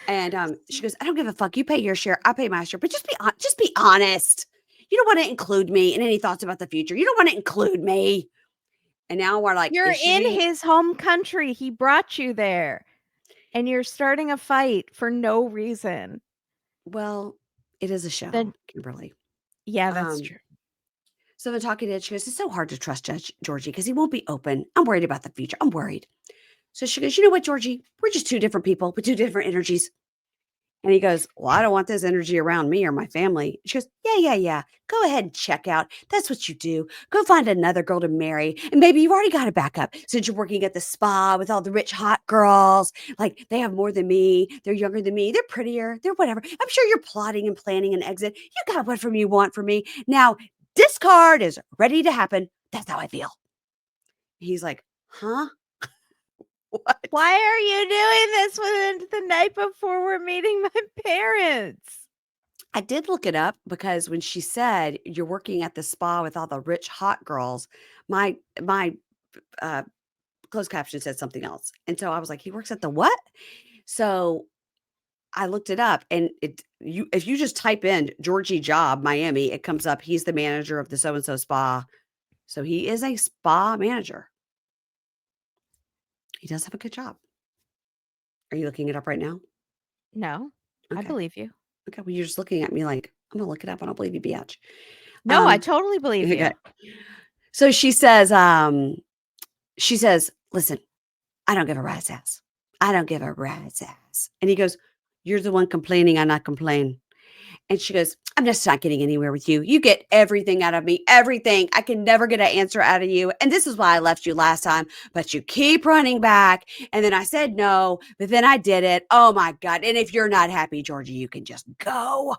And she goes, I don't give a fuck. You pay your share. I pay my share. But just be honest. You don't want to include me in any thoughts about the future. You don't want to include me. And now we're like, You're is she in being his home country. He brought you there. And you're starting a fight for no reason. well, it is a show, Then Kimberly. yeah, that's Um, true. so the talking to Ed, she goes, it's so hard to trust Judge Georgie because he won't be open. I'm worried about the future. I'm worried. So she goes, you know what, Georgie? We're just two different people with two different energies. And he goes, well, I don't want this energy around me or my family. She goes, yeah. Go ahead and check out. That's what you do. Go find another girl to marry. And maybe you've already got a backup since you're working at the spa with all the rich, hot girls. Like they have more than me. They're younger than me. They're prettier. They're whatever. I'm sure you're plotting and planning an exit. You got what from you want from me. Now, discard is ready to happen. That's how I feel. He's like, huh? What? Why are you doing this with the night before we're meeting my parents? I did look it up because when she said you're working at the spa with all the rich hot girls, my uh, closed caption said something else, and so I was like, he works at the what? So I looked it up, and if you just type in Georgie job Miami, it comes up. He's the manager of the so and so spa, so he is a spa manager. He does have a good job. Are you looking it up right now? No, I Okay. believe you. Okay. Well, you're just looking at me like I'm gonna look it up. I don't believe you, biatch. No, I totally believe you. Okay. So she says, listen, I don't give a rat's ass. I don't give a rat's ass. And he goes, you're the one complaining. I not complain. And she goes, I'm just not getting anywhere with you. You get everything out of me, everything. I can never get an answer out of you. And this is why I left you last time, but you keep running back. And then I said no, but then I did it. Oh my God. And if you're not happy, Georgie, you can just go.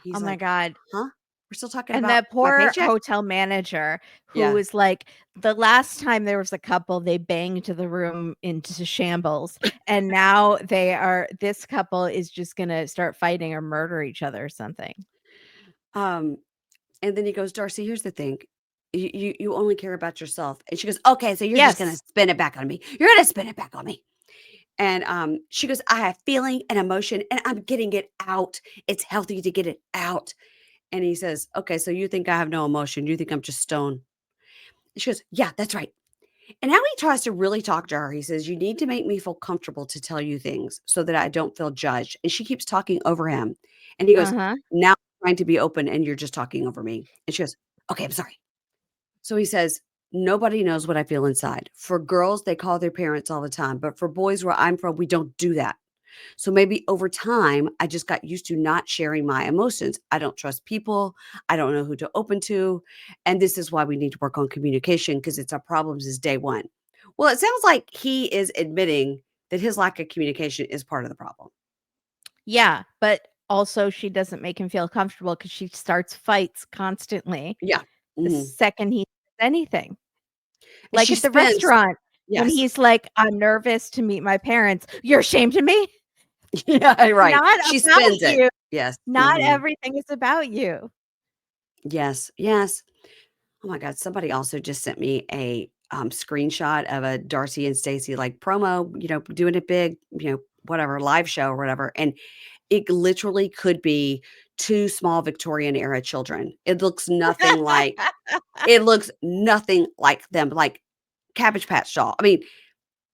He's Oh my like, God. huh? We're still talking And about that my poor paycheck? hotel manager who Yeah. was like, the last time there was a couple, they banged the room into shambles. And now this couple is just going to start fighting or murder each other or something. And then he goes, Darcey, here's the thing. You only care about yourself. And she goes, okay, so you're just going to Yes. spin it back on me. You're going to spin it back on me. And she goes, I have feeling and emotion and I'm getting it out. It's healthy to get it out. And he says, okay, so you think I have no emotion. You think I'm just stone. And she goes, yeah, that's right. And now he tries to really talk to her. He says, you need to make me feel comfortable to tell you things so that I don't feel judged. And she keeps talking over him. And he goes, Uh-huh. now I'm trying to be open and you're just talking over me. And she goes, okay, I'm sorry. So he says, nobody knows what I feel inside. For girls, they call their parents all the time. But for boys where I'm from, we don't do that. So maybe over time, I just got used to not sharing my emotions. I don't trust people. I don't know who to open to. And this is why we need to work on communication because it's our problems is day one. Well, it sounds like he is admitting that his lack of communication is part of the problem. Yeah. But also, she doesn't make him feel comfortable because she starts fights constantly Yeah. the Mhm. second he says anything. And Like she at the spends, restaurant when yes. he's like, I'm nervous to meet my parents. You're ashamed of me? Yeah, right. Not She about spends it. you. Yes. Not Mhm. everything is about you. Yes. Yes. Oh my God. Somebody also just sent me a screenshot of a Darcey and Stacey like promo, doing it big, whatever, live show or whatever. And it literally could be two small Victorian era children. It looks nothing like them, like Cabbage Patch doll. I mean,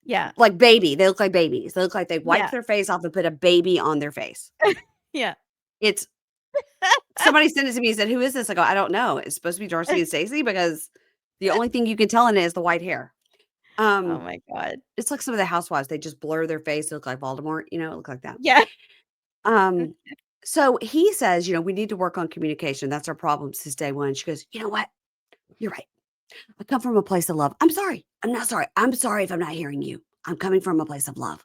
Yeah. like baby. They look like babies. They look like they wiped Yeah. their face off and put a baby on their face. Yeah. It's somebody sent it to me and said, who is this? I go, I don't know. It's supposed to be Darcey and Stacey because the only thing you can tell in it is the white hair. Oh my God. It's like some of the housewives, they just blur their face, they look like Voldemort, it look like that. Yeah. So he says, we need to work on communication. That's our problem since day one. She goes, you know what? You're right. I come from a place of love. I'm sorry. I'm not sorry. I'm sorry if I'm not hearing you. I'm coming from a place of love.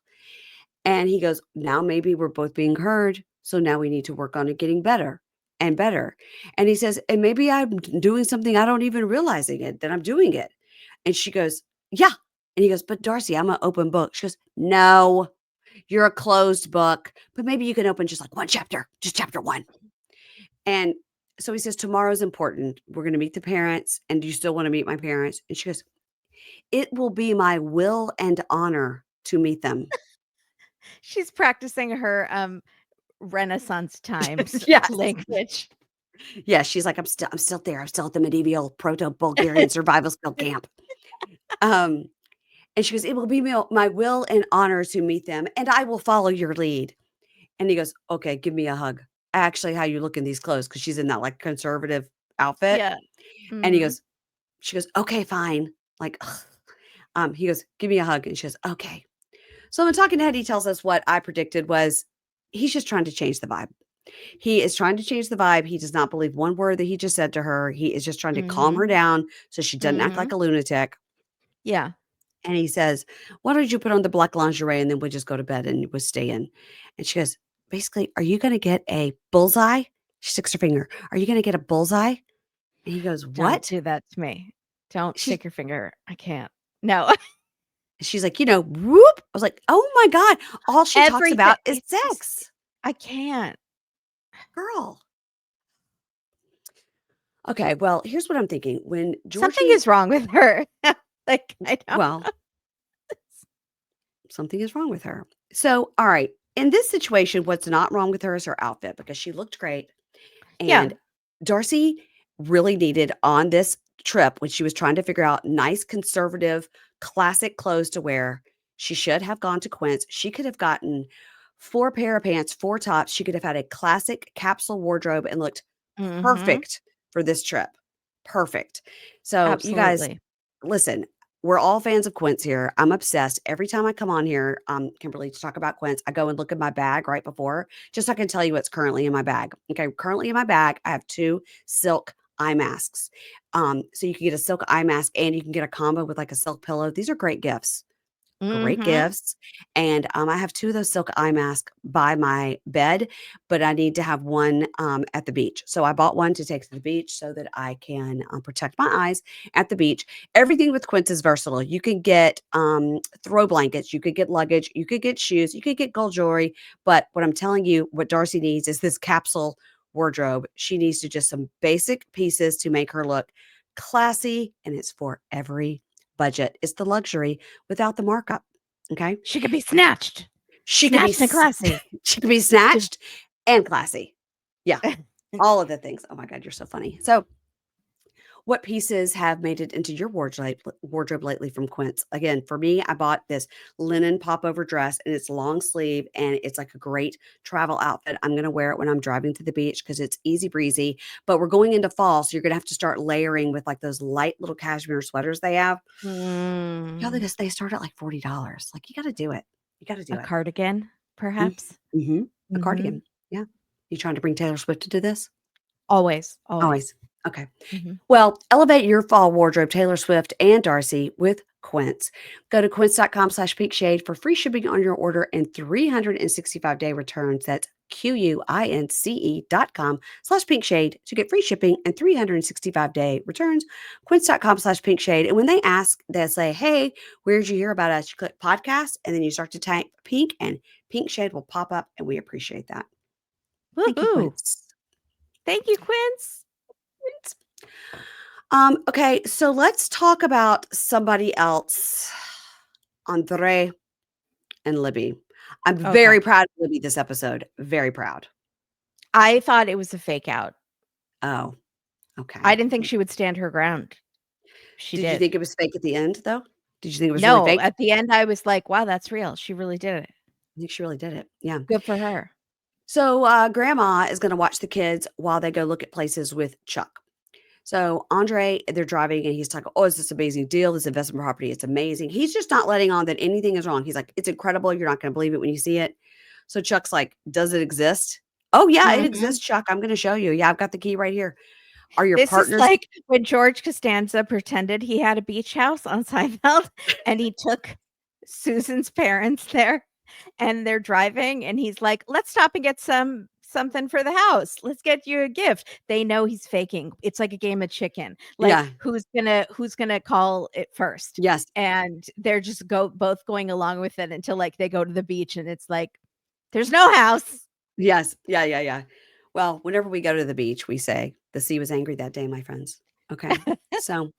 And he goes, now maybe we're both being heard. So now we need to work on it getting better and better. And he says, and maybe I'm doing something I don't even realizing it, that I'm doing it. And she goes, yeah. And he goes, but Darcey, I'm an open book. She goes, no, you're a closed book, but maybe you can open just like one chapter, just chapter one. And so he says, tomorrow's important. We're going to meet the parents. And do you still want to meet my parents? And she goes, it will be my will and honor to meet them. She's practicing her Renaissance times Yes. language. Yeah, she's like, I'm still there. I'm still at the medieval Proto-Bulgarian survival skill camp. And she goes, it will be my will and honor to meet them, and I will follow your lead. And he goes, okay, give me a hug. Actually, how you look in these clothes, because she's in that like conservative outfit. Yeah. And Mhm. she goes, okay, fine. Like, he goes, give me a hug. And she goes, okay. So in the talking head, he tells us what I predicted was he's just trying to change the vibe. He is trying to change the vibe. He does not believe one word that he just said to her. He is just trying to calm her Mhm. down so she doesn't act Mhm. like a lunatic. Yeah. And he says, why don't you put on the black lingerie and then we'll just go to bed and we'll stay in. And she goes, basically, are you going to get a bullseye? She sticks her finger. Are you going to get a bullseye? And he goes, Don't what? do that to me. Don't She, stick your finger. I can't. No. she's like, whoop. I was like, oh my God. All she talks Everything. about is It's just, sex. I can't. Girl. Okay, well, here's what I'm thinking. When Something Georgie, is wrong with her. Like, I don't well, know. something is wrong with her. So, all right. In this situation, what's not wrong with her is her outfit because she looked great. Yeah. And Darcey really needed on this trip when she was trying to figure out nice, conservative, classic clothes to wear. She should have gone to Quince. She could have gotten 4 pair of pants, 4 tops. She could have had a classic capsule wardrobe and looked Mhm. perfect for this trip. Perfect. So, you guys, Absolutely. listen, we're all fans of Quince here. I'm obsessed. Every time I come on here, Kimberly, to talk about Quince, I go and look at my bag right before, just so I can tell you what's currently in my bag. Okay, currently in my bag, I have 2 silk eye masks. So you can get a silk eye mask and you can get a combo with like a silk pillow. These are great gifts. Great Mhm. gifts. And I have 2 of those silk eye masks by my bed, but I need to have one at the beach. So I bought one to take to the beach so that I can protect my eyes at the beach. Everything with Quince is versatile. You can get throw blankets, you could get luggage, you could get shoes, you could get gold jewelry. But what I'm telling you, what Darcey needs is this capsule wardrobe. She needs to just some basic pieces to make her look classy, and it's for every budget. It's the luxury without the markup. Okay. She could be snatched. She could be Snatched and classy. she could be snatched and classy. Yeah. All of the things. Oh my God, you're so funny. So what pieces have made it into your wardrobe lately from Quince? Again, for me, I bought this linen popover dress and it's long sleeve and it's like a great travel outfit. I'm going to wear it when I'm driving to the beach because it's easy breezy. But we're going into fall, so you're going to have to start layering with like those light little cashmere sweaters they have. Yeah, Mm. they start at like $40. Like, you gotta do it. You gotta A do it. cardigan, perhaps? Mhm. A Mhm. cardigan. Yeah. You trying to bring Taylor Swift into this? Always, always. Always. Okay. Mhm. Well, elevate your fall wardrobe, Taylor Swift and Darcey with Quince. Go to quince.com/peakshade for free shipping on your order and 365-day returns. That's QUINCE.com/peakshade to get free shipping and 365-day returns. Quince.com/peakshade. And when they ask, they say, hey, where'd you hear about us? You click podcast and then you start to type pink and pink shade will pop up and we appreciate that. Thank you, Woohoo. Quince. Thank you, Quince. Okay, so let's talk about somebody else. Andrei and Libby. I'm Okay. very proud of Libby this episode. Very proud. I thought it was a fake out. Oh, okay. I didn't think she would stand her ground. She Did you did. think it was fake at the end, though? Did you think it was really No, fake? at the end, I was like, wow, that's real. She really did it. I think she really did it. Yeah. Good for her. So grandma is going to watch the kids while they go look at places with Chuck. So Andrei, they're driving and he's talking, oh, it's this amazing deal. This investment property, it's amazing. He's just not letting on that anything is wrong. He's like, it's incredible. You're not going to believe it when you see it. So Chuck's like, does it exist? Oh, yeah, it Mhm. exists, Chuck. I'm going to show you. Yeah, I've got the key right here. Are your This is partners? like when George Costanza pretended he had a beach house on Seinfeld and he took Susan's parents there, and they're driving, and he's like, "Let's stop and get something for the house. Let's get you a gift." They know he's faking. It's like a game of chicken. Like, Yeah. who's gonna call it first? Yes. And they're just both going along with it until, like, they go to the beach, and it's like, "There's no house." Yes. Yeah. Well, whenever we go to the beach, we say the sea was angry that day, my friends. Okay. So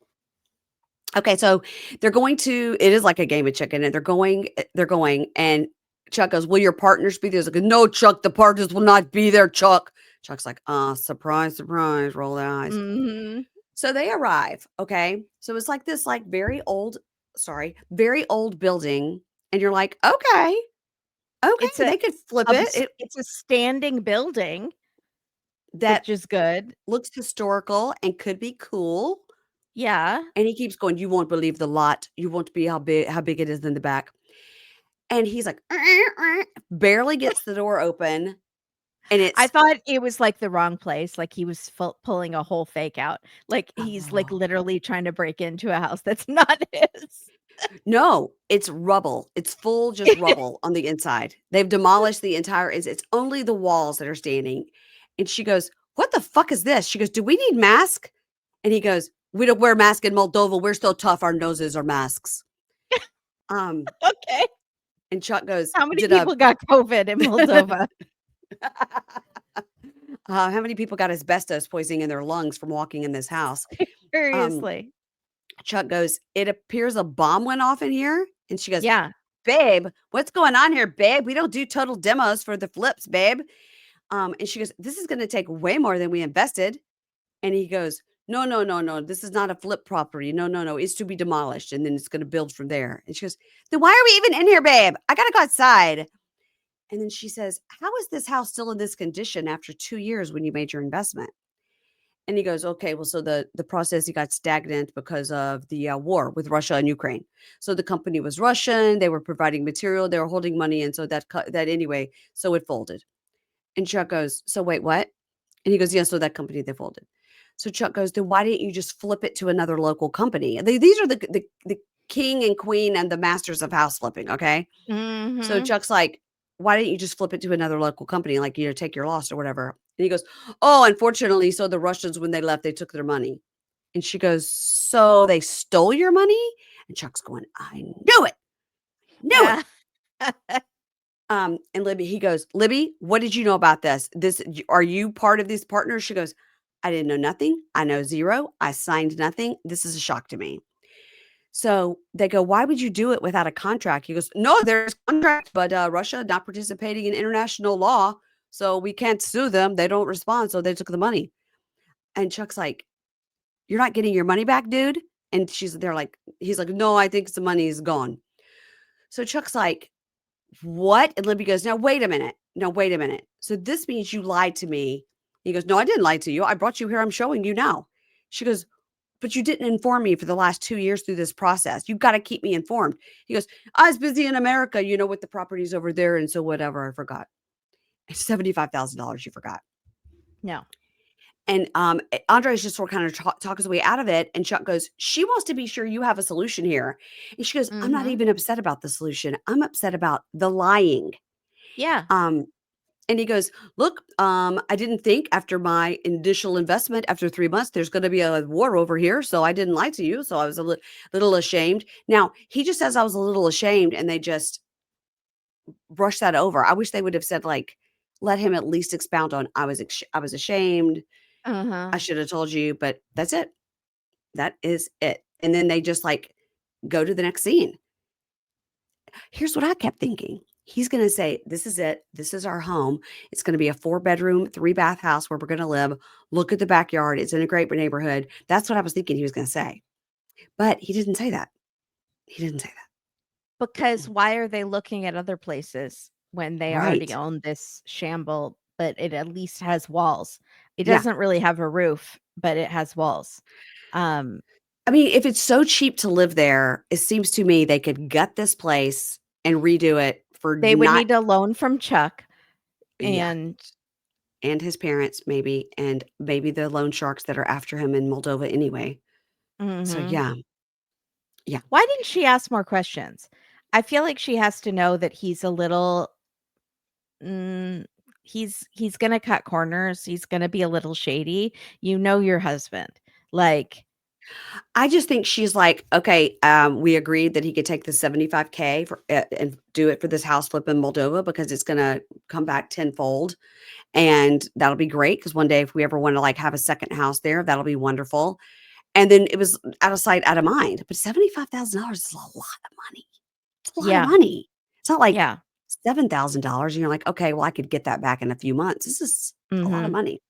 okay, so they're going to it is like a game of chicken, and they're going, and Chuck goes, "Will your partners be there?" He's like, "No, Chuck, the partners will not be there, Chuck." Chuck's like, surprise, surprise, roll their eyes. Mhm. So they arrive, okay? So it's like this like very old building, and you're like, "Okay, It's okay, a they could flip of a it." s it's a standing building, That which is good. looks historical and could be cool. Yeah. And he keeps going, "You won't believe the lot. You won't be how big it is in the back." And he's like, barely gets the door open, and I it's thought it was, like, the wrong place, like, he was pulling a whole fake out. Like, he's, like, oh, literally trying to break into a house that's not his. no, it's rubble. It's full just rubble on the inside. They've demolished the entire it's only the walls that are standing. And she goes, "What the fuck is this?" She goes, "Do we need mask?" And he goes, "We don't wear masks in Moldova. We're still tough. Our noses are masks." Um, Okay. and Chuck goes, How many "Did a people got COVID in Moldova? how many people got asbestos poisoning in their lungs from walking in this house?" Um, Seriously. Chuck goes, "It appears a bomb went off in here." And she goes, Yeah. "Babe, what's going on here, babe? We don't do total demos for the flips, babe." And she goes, "This is going to take way more than we invested." And he goes, "No, no, no, no. This is not a flip property. No, no, no. It's to be demolished. And then it's going to build from there." And she goes, "Then why are we even in here, babe? I got to go outside." And then she says, "How is this house still in this condition after 2 years when you made your investment?" And he goes, "Okay, well, so the process he got stagnant because of the war with Russia and Ukraine. So the company was Russian, they were providing material, they were holding money, and so that anyway, so it folded." And Chuck goes, "So wait, what?" And he goes, "Yeah, so that company they folded." So Chuck goes, "Then why didn't you just flip it to another local company?" These are the king and queen and the masters of house flipping. Okay, so Mhm. Chuck's like, "Why didn't you just flip it to another local company, like, take your loss or whatever?" And he goes, "Oh, unfortunately, so the Russians, when they left, they took their money." And she goes, "So they stole your money?" And Chuck's going, "I knew it. Knew it." Yeah. And he goes, "Libby, what did you know about this? Are you part of these partners?" She goes, "I didn't know nothing. I know zero. I signed nothing. This is a shock to me." So they go, "Why would you do it without a contract?" He goes, "No, there's contract, but Russia not participating in international law, so we can't sue them. They don't respond, so they took the money." And Chuck's like, "You're not getting your money back, dude?" And he's like, "No, I think the money is gone." So Chuck's like, "What?" And Libby goes, "Now wait a minute. No, wait a minute. So this means you lied to me." He goes, "No, I didn't lie to you. I brought you here. I'm showing you now." She goes, "But you didn't inform me for the last 2 years through this process. You've got to keep me informed." He goes, "I was busy in America, with the properties over there, and so whatever, I forgot." $75,000 you forgot. No. And, Andrei's just sort of kind of talk his way out of it, and Chuck goes, "She wants to be sure you have a solution here." And she goes, "I'm not Mhm. even upset about the solution. I'm upset about the lying." Yeah. Um, and he goes, "Look, I didn't think after my initial investment, after 3 months, there's gonna be a war over here, so I didn't lie to you, so I was a little ashamed." Now, he just says, "I was a little ashamed," and they just brush that over. I wish they would have said, like, let him at least expound on, I was ashamed. Uh-huh. I should have told you," but that's it. That is it. And then they just, like, go to the next scene. Here's what I kept thinking. He's gonna say, "This is it. This is our home. It's gonna be a 4-bedroom, 3-bath house where we're gonna live. Look at the backyard. It's in a great neighborhood." That's what I was thinking he was gonna say. But he didn't say that. He didn't say that. Because why are they looking at other places when they already Right. own this shamble, but it at least has walls? It Yeah. doesn't really have a roof, but it has walls. Um, I mean, if it's so cheap to live there, it seems to me they could gut this place and redo it for they would not need a loan from Chuck, yeah, and and his parents maybe, and maybe the loan sharks that are after him in Moldova anyway. So, mhm. yeah. Yeah. Why didn't she ask more questions? I feel like she has to know that he's a little mm, he's gonna cut corners, he's gonna be a little shady. You know your husband. Like, I just think she's like, okay, we agreed that he could take the 75K and do it for this house flip in Moldova because it's gonna come back tenfold, and that'll be great because one day if we ever want to like have a second house there, that'll be wonderful. And then it was out of sight, out of mind. But $75,000 is a lot of money. It's a lot of yeah, money. It's not like yeah. $7,000 and you're like, okay, well, I could get that back in a few months. This is a lot of Mhm. money.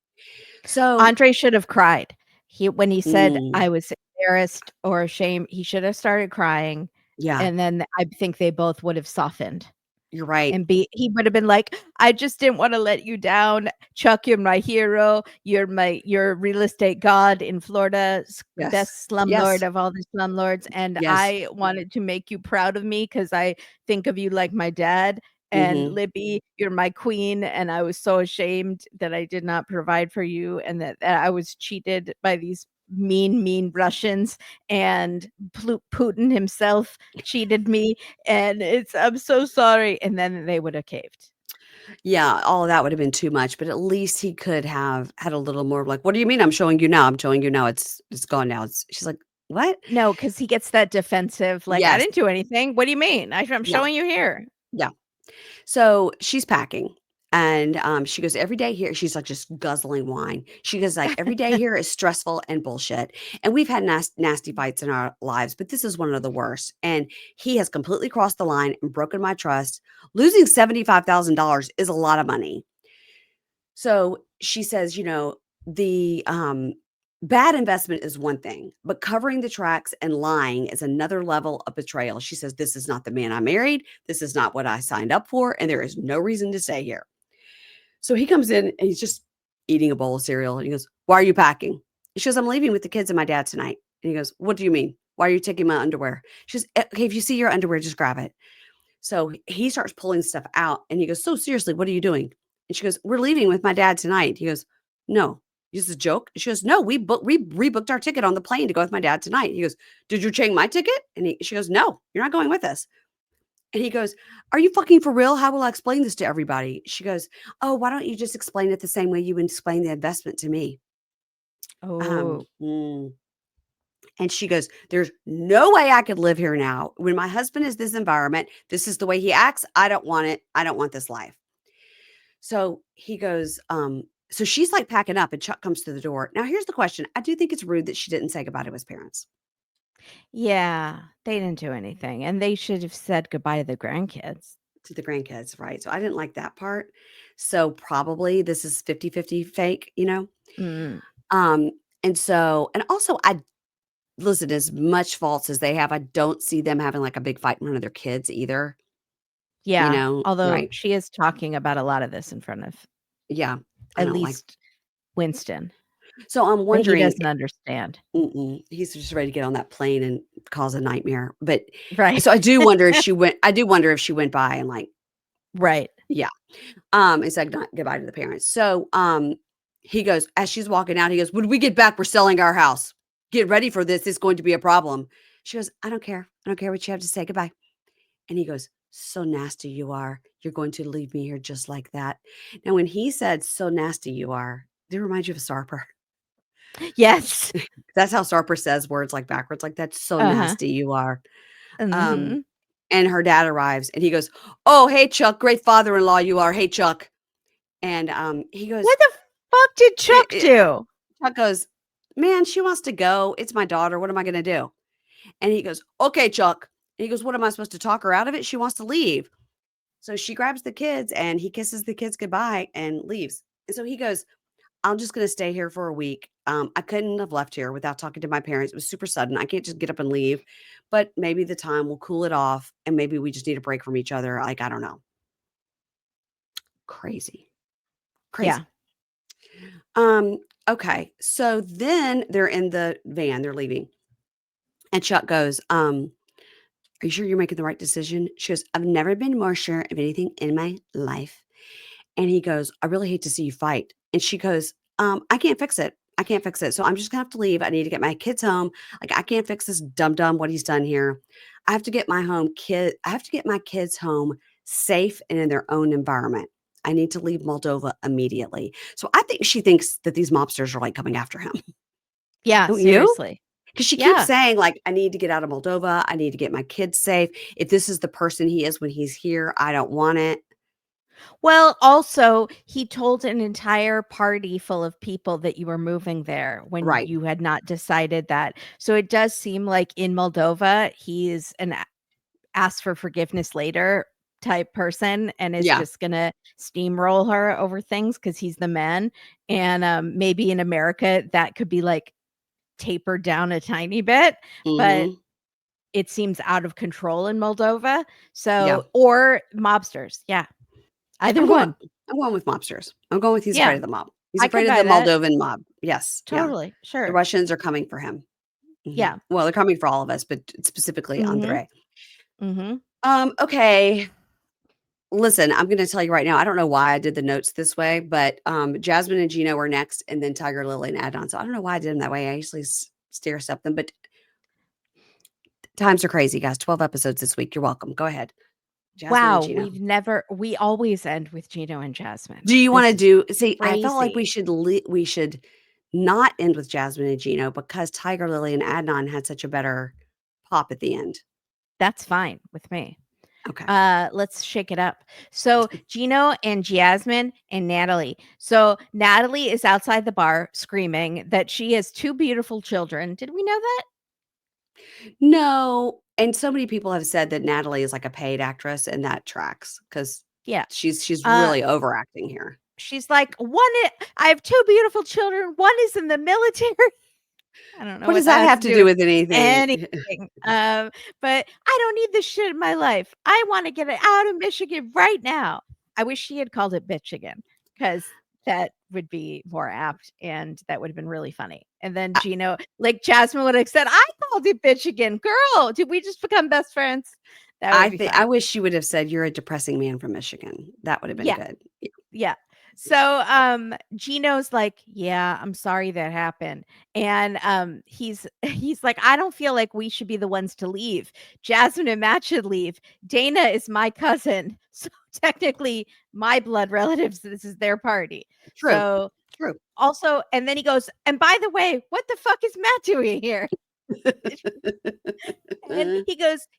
So, Andrei should have cried. When he said, mm, "I was embarrassed or ashamed," he should have started crying, yeah, and then I think they both would have softened. you're right. And he would have been like, "I just didn't wanna let you down. Chuck, you're my hero. You're real estate god in Florida, Yes. best slumlord Yes. of all the slumlords, and Yes. I wanted to make you proud of me because I think of you like my dad. And Hmm. Libby, you're my queen, and I was so ashamed that I did not provide for you and that I was cheated by these mean Russians, and Putin himself cheated me, and I'm so sorry," and then they would have caved. Yeah, all of that would have been too much, but at least he could have had a little more of like, "What do you mean I'm showing you now? I'm showing you now. It's gone now." She's like, "What?" No, because he gets that defensive, like, "I Yes. didn't do anything. What do you mean? I'm Yeah. showing you here." Yeah. So she's packing and she goes, every day here, she's like just guzzling wine. She goes, like, every day here is stressful and bullshit. And we've had nasty fights in our lives, but this is one of the worst. And he has completely crossed the line and broken my trust. Losing $75,000 is a lot of money. So she says, the bad investment is one thing, but covering the tracks and lying is another level of betrayal. She says, this is not the man I married. This is not what I signed up for. And there is no reason to stay here. So he comes in and he's just eating a bowl of cereal. And he goes, why are you packing? She goes, I'm leaving with the kids and my dad tonight. And he goes, what do you mean? Why are you taking my underwear? She goes, okay, if you see your underwear, just grab it. So he starts pulling stuff out and he goes, so seriously, what are you doing? And she goes, we're leaving with my dad tonight. He goes, no, this is a joke. She goes, no, we rebooked our ticket on the plane to go with my dad tonight. He goes, did you change my ticket? And she goes, no, you're not going with us. And he goes, are you fucking for real? How will I explain this to everybody? She goes, oh, why don't you just explain it the same way you would explain the investment to me? Um, Oh, mm. And she goes, there's no way I could live here now. When my husband is this environment, this is the way he acts. I don't want it. I don't want this life. So he goes, so she's like packing up and Chuck comes to the door. Now, here's the question. I do think it's rude that she didn't say goodbye to his parents, yeah, they didn't do anything, and they should have said goodbye to the grandkids. to the grandkids, right? So I didn't like that part. So probably this is 50-50 fake. Mm, Um, and also listen, as much faults as they have, I don't see them having like a big fight in front of their kids either, yeah, although right? she is talking about a lot of this in front of Yeah. I at don't like, least Winston, so I'm but he wondering. doesn't understand. He's just ready to get on that plane and cause a nightmare, but Right. so I do wonder if she went by and, like, Right. yeah, and said not goodbye to the parents. So, he goes as she's walking out, he goes, "When we get back, we're selling our house. Get ready for this, it's going to be a problem." She goes, "I don't care. I don't care what you have to say. Goodbye." And he goes, "So nasty you are. You're going to leave me here just like that." Now when he said, "So nasty you are," did it remind you of Sarper? Yes. That's how Sarper says words like backwards, like, "That's so Uh-huh. nasty you are." Um, Mhm. and her dad arrives and he goes, "Oh, hey, Chuck, great father-in-law you are. Hey, Chuck." And, he goes, What the fuck did Chuck it do? Chuck goes, "Man, she wants to go. It's my daughter. What am I gonna do?" And he goes, "Okay, Chuck." And he goes, "What am I supposed to talk her out of it? She wants to leave." So she grabs the kids and he kisses the kids goodbye and leaves. And so he goes, I'm just going to stay here for a week. I couldn't have left here without talking to my parents. It was super sudden. I can't just get up and leave, but maybe the time will cool it off and maybe we just need a break from each other. Like, I don't know. Crazy. Yeah. Crazy. Um, okay. So then they're in the van, they're leaving. And Chuck goes, are you sure you're making the right decision? She goes, I've never been more sure of anything in my life. And he goes, I really hate to see you fight. And she goes, I can't fix it. I can't fix it. So I'm just gonna have to leave. I need to get my kids home. Like, I can't fix this dum-dum, what he's done here. I have to get my kids home safe and in their own environment. I need to leave Moldova immediately. So I think she thinks that these mobsters are, like, coming after him. Yeah, Don't you? seriously. Because she keeps Yeah. saying, like, "I need to get out of Moldova. I need to get my kids safe. If this is the person he is when he's here, I don't want it." Well, also, he told an entire party full of people that you were moving there when Right. you had not decided that. So it does seem like in Moldova, he's an ask for forgiveness later type person and is Yeah. just gonna steamroll her over things because he's the man. And maybe in America that could be like tapered down a tiny bit, but Mhm. it seems out of control in Moldova. Yeah. So, or mobsters. Yeah. Either one. I'm going with mobsters. I'm going with he's afraid Yeah. of the mob. He's I could afraid of buy the that. Moldovan mob. Yes. Yeah. Totally. The Sure. Russians are coming for him. Mhm. Yeah. Well, they're coming for all of us, but specifically Mhm. Andrei. Mhm. Okay. Listen, I'm gonna tell you right now, I don't know why I did the notes this way, but Jasmine and Gino are next, and then Tigerlily and Adnan. So I don't know why I did them that way. I usually stair step them, but times are crazy, guys. 12 episodes this week. You're welcome. Go ahead. Jasmine and Wow, Gino. we always end with Gino and Jasmine. Do you want to This is do? See, I felt like crazy. we should not end with Jasmine and Gino because Tigerlily and Adnan had such a better pop at the end. That's fine with me. Okay. Let's shake it up. So Gino and Jasmine and Natalie. So Natalie is outside the bar screaming that she has 2 beautiful children. Did we know that? No, and so many people have said that Natalie is like a paid actress, and that tracks because Yeah. she's Uh, really overacting here. she's like, I have 2 beautiful children. One is in the military. I don't know What what does that that has have to to do do with with anything? anything. But I don't need this shit in my life. I want to get it out of Michigan right now. I wish she had called it Bitchigan because that would be more apt and that would have been really funny. And then I Gino, like Jasmine would have said, I called it Bitchigan. Girl, did we just become best friends? That would be I funny. wish she would have said, "You're a depressing man from Michigan." That would have been Yeah. good. Yeah. So Gino's like, "Yeah, I'm sorry that happened." And he's like, "I don't feel like we should be the ones to leave. Jasmine and Matt should leave. Dana is my cousin. So technically my blood relatives, this is their party." True. So True. also, and then he goes, "And by the way, what the fuck is Matt doing here?" And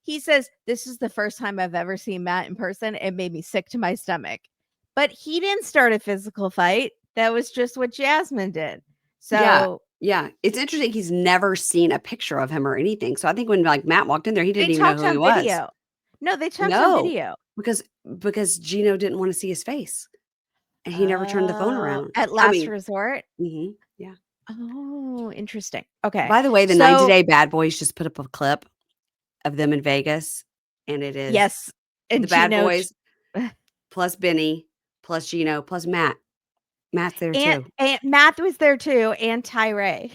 he says, "This is the first time I've ever seen Matt in person. It made me sick to my stomach." But he didn't start a physical fight. That was just what Jasmine did. Yeah. So Yeah. It's interesting he's never seen a picture of him or anything. So I think when, like, Matt walked in there, he they didn't even know talked who he on was. video. No, they talked on No, video. because Gino didn't wanna see his face, and he never turned the phone Oh, around. at I last mean resort. mhm, yeah. Oh, interesting. Okay. By the way, the 90 So Day Bad Boys just put up a clip of them in Vegas, and it is yes, the and Bad Gino Boys plus Benny plus Gino plus Matt. Matt's there and too. Matt was there too, and Tyree.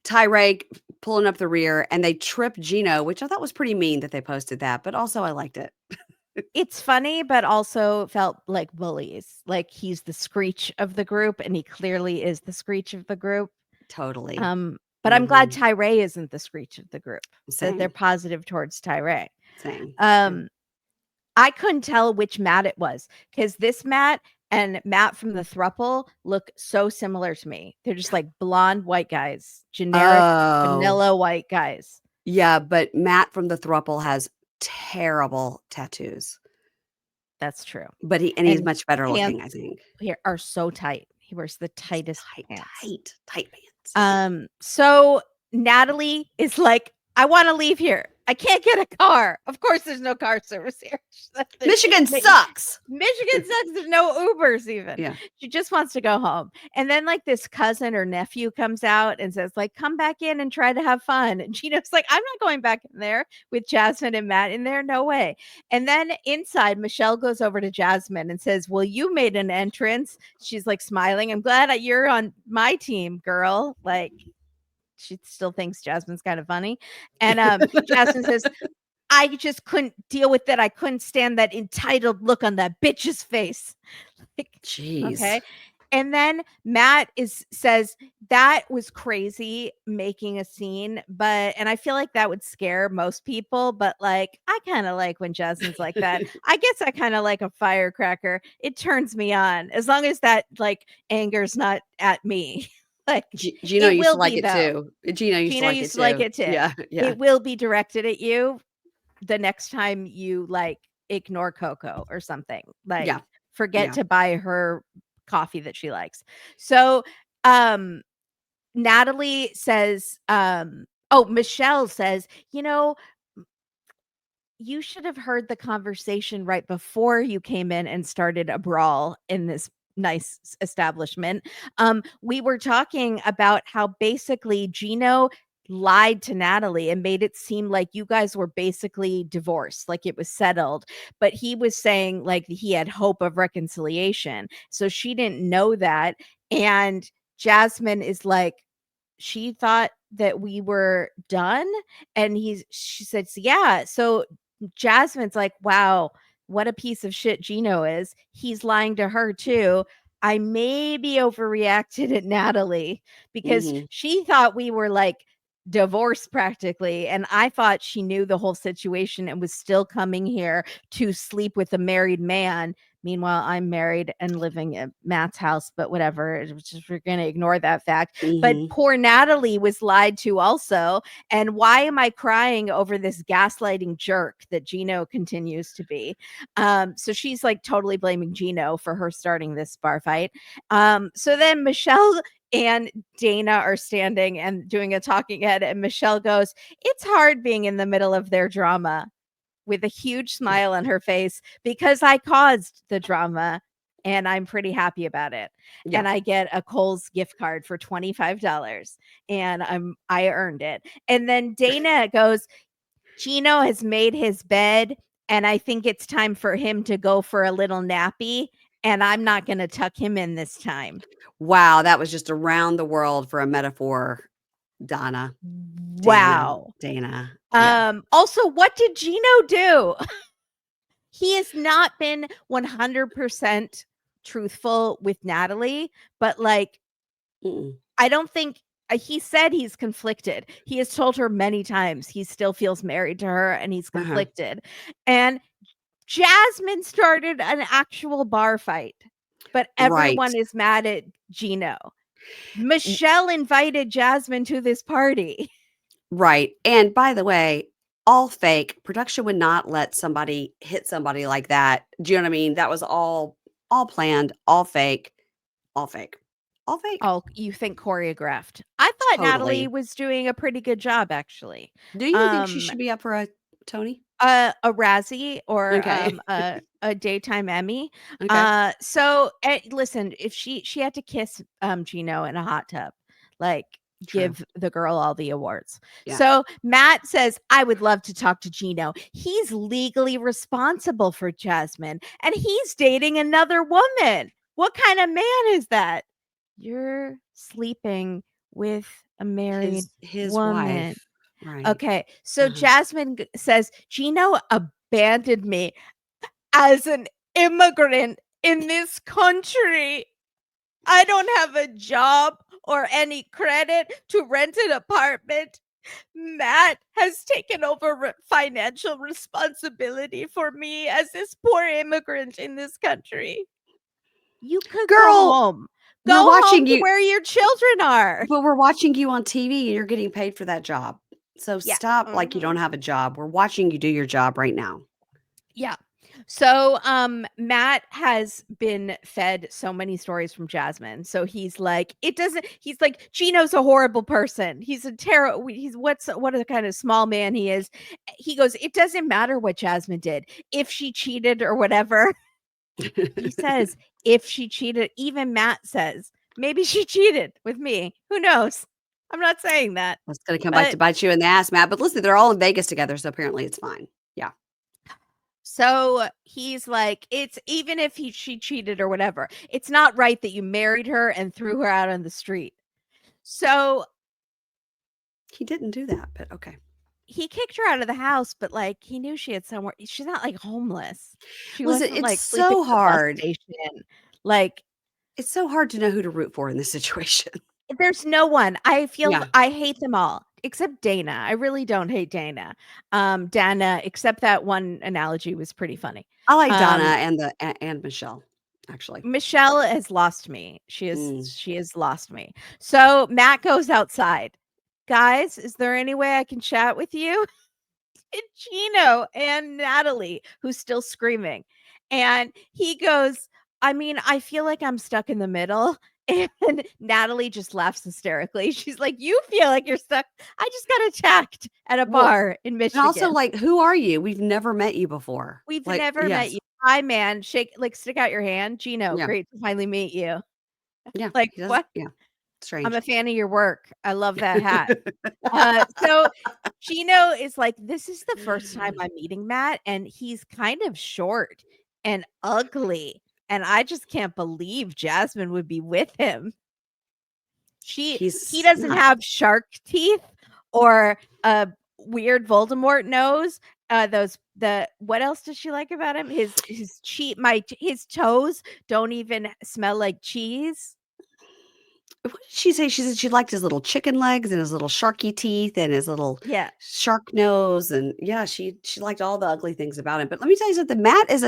Tyrake pulling up the rear, and they trip Gino, which I thought was pretty mean that they posted that, but also I liked it. It's funny, but also felt like bullies. Like he's the screech of the group, and he clearly is the screech of the group. Totally. But I'm glad Mhm. Tyree isn't the screech of the group, that they're Same, positive towards Tyree. same. Yeah. I couldn't tell which Matt it was because this Matt and Matt from the thruple look so similar to me. They're just like blonde white guys, generic Oh, vanilla white guys. yeah, but Matt from the throuple has terrible tattoos, That's true. but he's And much better pants looking, I think. here are so tight. He wears the tightest Tight, pants. tight pants. So Natalie is like, I want to leave here. I can't get a car. Of course, there's no car service here. Michigan sucks. Michigan sucks. There's no Ubers even. Yeah. She just wants to go home. And then like this cousin or nephew comes out and says, like, come back in and try to have fun. And Gino's like, I'm not going back in there with Jasmine and Matt in there. No way. And then inside, Michelle goes over to Jasmine and says, well, you made an entrance. She's like smiling. I'm glad that you're on my team, girl. Like, she still thinks Jasmine's kind of funny. And Jasmine says, I just couldn't deal with it. I couldn't stand that entitled look on that bitch's face. Like, Jeez. okay. and then Matt says that was crazy making a scene, and I feel like that would scare most people, but like I kind of like when Jasmine's like that. I guess I kind of like a firecracker. It turns me on as long as that like anger's not at me. Like Gino it used to will like be it though. too. Gino used to Gino like it used to like too. it too. Yeah, yeah, It will be directed at you the next time you like ignore Coco or something. Like yeah, forget yeah. to buy her coffee that she likes. So Natalie says, Michelle says, you should have heard the conversation right before you came in and started a brawl in this nice establishment. We were talking about how basically Gino lied to Natalie and made it seem like you guys were basically divorced, like it was settled. But he was saying like he had hope of reconciliation. So she didn't know that. And Jasmine is like, she thought that we were done. And she said, yeah. So Jasmine's like, wow, what a piece of shit Gino is. He's lying to her too. I maybe overreacted at Natalie because Mhm. she thought we were like divorced practically. And I thought she knew the whole situation and was still coming here to sleep with a married man. Meanwhile, I'm married and living at Matt's house, but whatever. We're going to ignore that fact. But Mhm. poor Natalie was lied to also. And why am I crying over this gaslighting jerk that Gino continues to be? So she's like totally blaming Gino for her starting this bar fight. So then Michelle and Dana are standing and doing a talking head, and Michelle goes, "It's hard being in the middle of their drama," with a huge smile on her face, because I caused the drama and I'm pretty happy about it. Yeah. And I get a Kohl's gift card for $25 and I earned it. And then Dana goes, "Gino has made his bed and I think it's time for him to go for a little nappy, and I'm not going to tuck him in this time." Wow, that was just around the world for a metaphor, Donna. Wow. Dana. Yeah. Also, what did Gino do? He has not been 100% truthful with Natalie, but like, Mm-mm. I don't think he said he's conflicted. He has told her many times he still feels married to her and he's Uh-huh. conflicted. And Jasmine started an actual bar fight, but Right. everyone is mad at Gino. Michelle invited Jasmine to this party. Right. And by the way, all fake. Production would not let somebody hit somebody like that. Do you know what I mean? That was all planned, all fake, all fake. All fake. Oh, you think choreographed. I thought Natalie Totally. was doing a pretty good job, actually. Do you think she Um, should be up for a Tony? a Razzie or Okay. a daytime Emmy. Okay. So listen, if she had to kiss Gino in a hot tub, like True. give the girl all the awards. Yeah. So Matt says, "I would love to talk to Gino. He's legally responsible for Jasmine and he's dating another woman. What kind of man is that? You're sleeping with a married His woman." wife. Right. Okay, so Uh-huh. Jasmine says, "Gino abandoned me as an immigrant in this country. I don't have a job or any credit to rent an apartment. Matt has taken over financial responsibility for me as this poor immigrant in this country. You could go Girl, home. Go we're home watching to you, where your children are." but we're watching you on TV and you're getting paid for that job. So Yeah. stop like you don't have a job. We're watching you do your job right now. Yeah. So Matt has been fed so many stories from Jasmine. So he's like, he's like, Gino's a horrible person. He's a terrible, what a kind of small man he is. He goes, "It doesn't matter what Jasmine did. If she cheated or whatever." He says, if she cheated, even Matt says, maybe she cheated with me. Who knows? I'm not saying that. It's gonna come back to But bite you in the ass, Matt. But listen, they're all in Vegas together, so apparently it's fine. Yeah. so he's like, it's even if she cheated or whatever, it's not right that you married her and threw her out on the street. So He didn't do that, but okay. he kicked her out of the house, but like he knew she had somewhere. She's not like homeless. She Listen, wasn't it's like sleeping so at the bus hard. station. Like It's so hard to know who to root for in this situation. There's no one. I feel Yeah. I hate them all except Dana. I really don't hate Dana. Dana, except that one analogy was pretty funny. I like Donna Um, and Michelle, actually. Michelle has lost me. Mm. She has lost me. So Matt goes outside. Guys, is there any way I can chat with you? And Gino and Natalie, who's still screaming. And he goes, I mean, I feel like I'm stuck in the middle. And Natalie just laughs hysterically. She's like, you feel like you're stuck. I just got attacked at a Well, bar in and also, Michigan. like, who are you? We've never met you before. We've Like, never met yes. you. Hi, man. Stick out your hand. Gino, Yeah. great to finally meet you. Yeah. Like, He does. what? Yeah. I'm Strange. a fan of your work. I love that hat. So Gino is like, this is the first time I'm meeting Matt, and he's kind of short and ugly. And I just can't believe Jasmine would be with him. He He's doesn't not. have shark teeth or a weird Voldemort nose. What else does she like about him? His his toes don't even smell like cheese. What did she say? She said she liked his little chicken legs and his little sharky teeth and his little Yeah. shark nose, and yeah, she liked all the ugly things about him. But let me tell you something. Matt is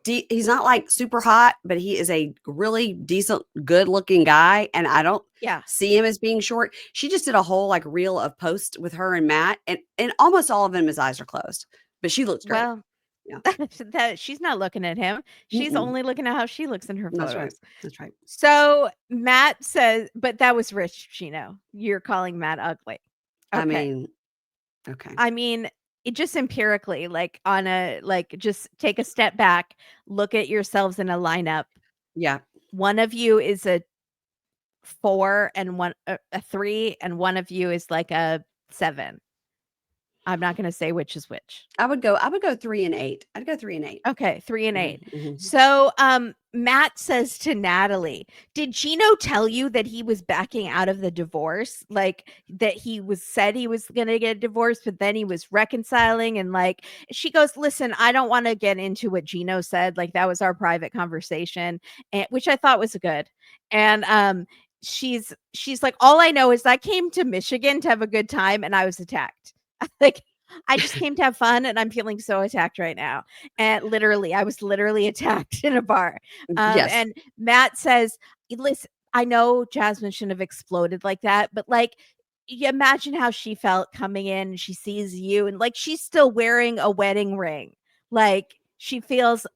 he's not like super hot, but he is a really decent, good looking guy, and I don't Yeah. see him as being short. She just did a whole like reel of posts with her and Matt, and almost all of them his eyes are closed, but she looks great. Well, Yeah. that she's not looking at him. She's Mm-mm. only looking at how she looks in her That's right. photos. That's right. So Matt says, but that was rich, Gino. You're calling Matt ugly. I Okay. mean, okay. I mean, it just empirically, just take a step back, look at yourselves in a lineup. Yeah. One of you is a 4 and a 3, and one of you is like a 7. I'm not going to say which is which. I would go 3 and 8. I'd go 3 and 8. Okay, 3 and 8. Mm-hmm. So, Matt says to Natalie, "Did Gino tell you that he was backing out of the divorce? Like that said he was going to get a divorce, but then he was reconciling?" And like she goes, "Listen, I don't want to get into what Gino said. Like that was our private conversation, and which I thought was good." And she's like, "All I know is I came to Michigan to have a good time, and I was attacked." Like I just came to have fun, and I'm feeling so attacked right now. And I was literally attacked in a bar. Yes. And Matt says, listen, I know Jasmine shouldn't have exploded like that, but like, you imagine how she felt coming in and she sees you, and like she's still wearing a wedding ring. Like she feels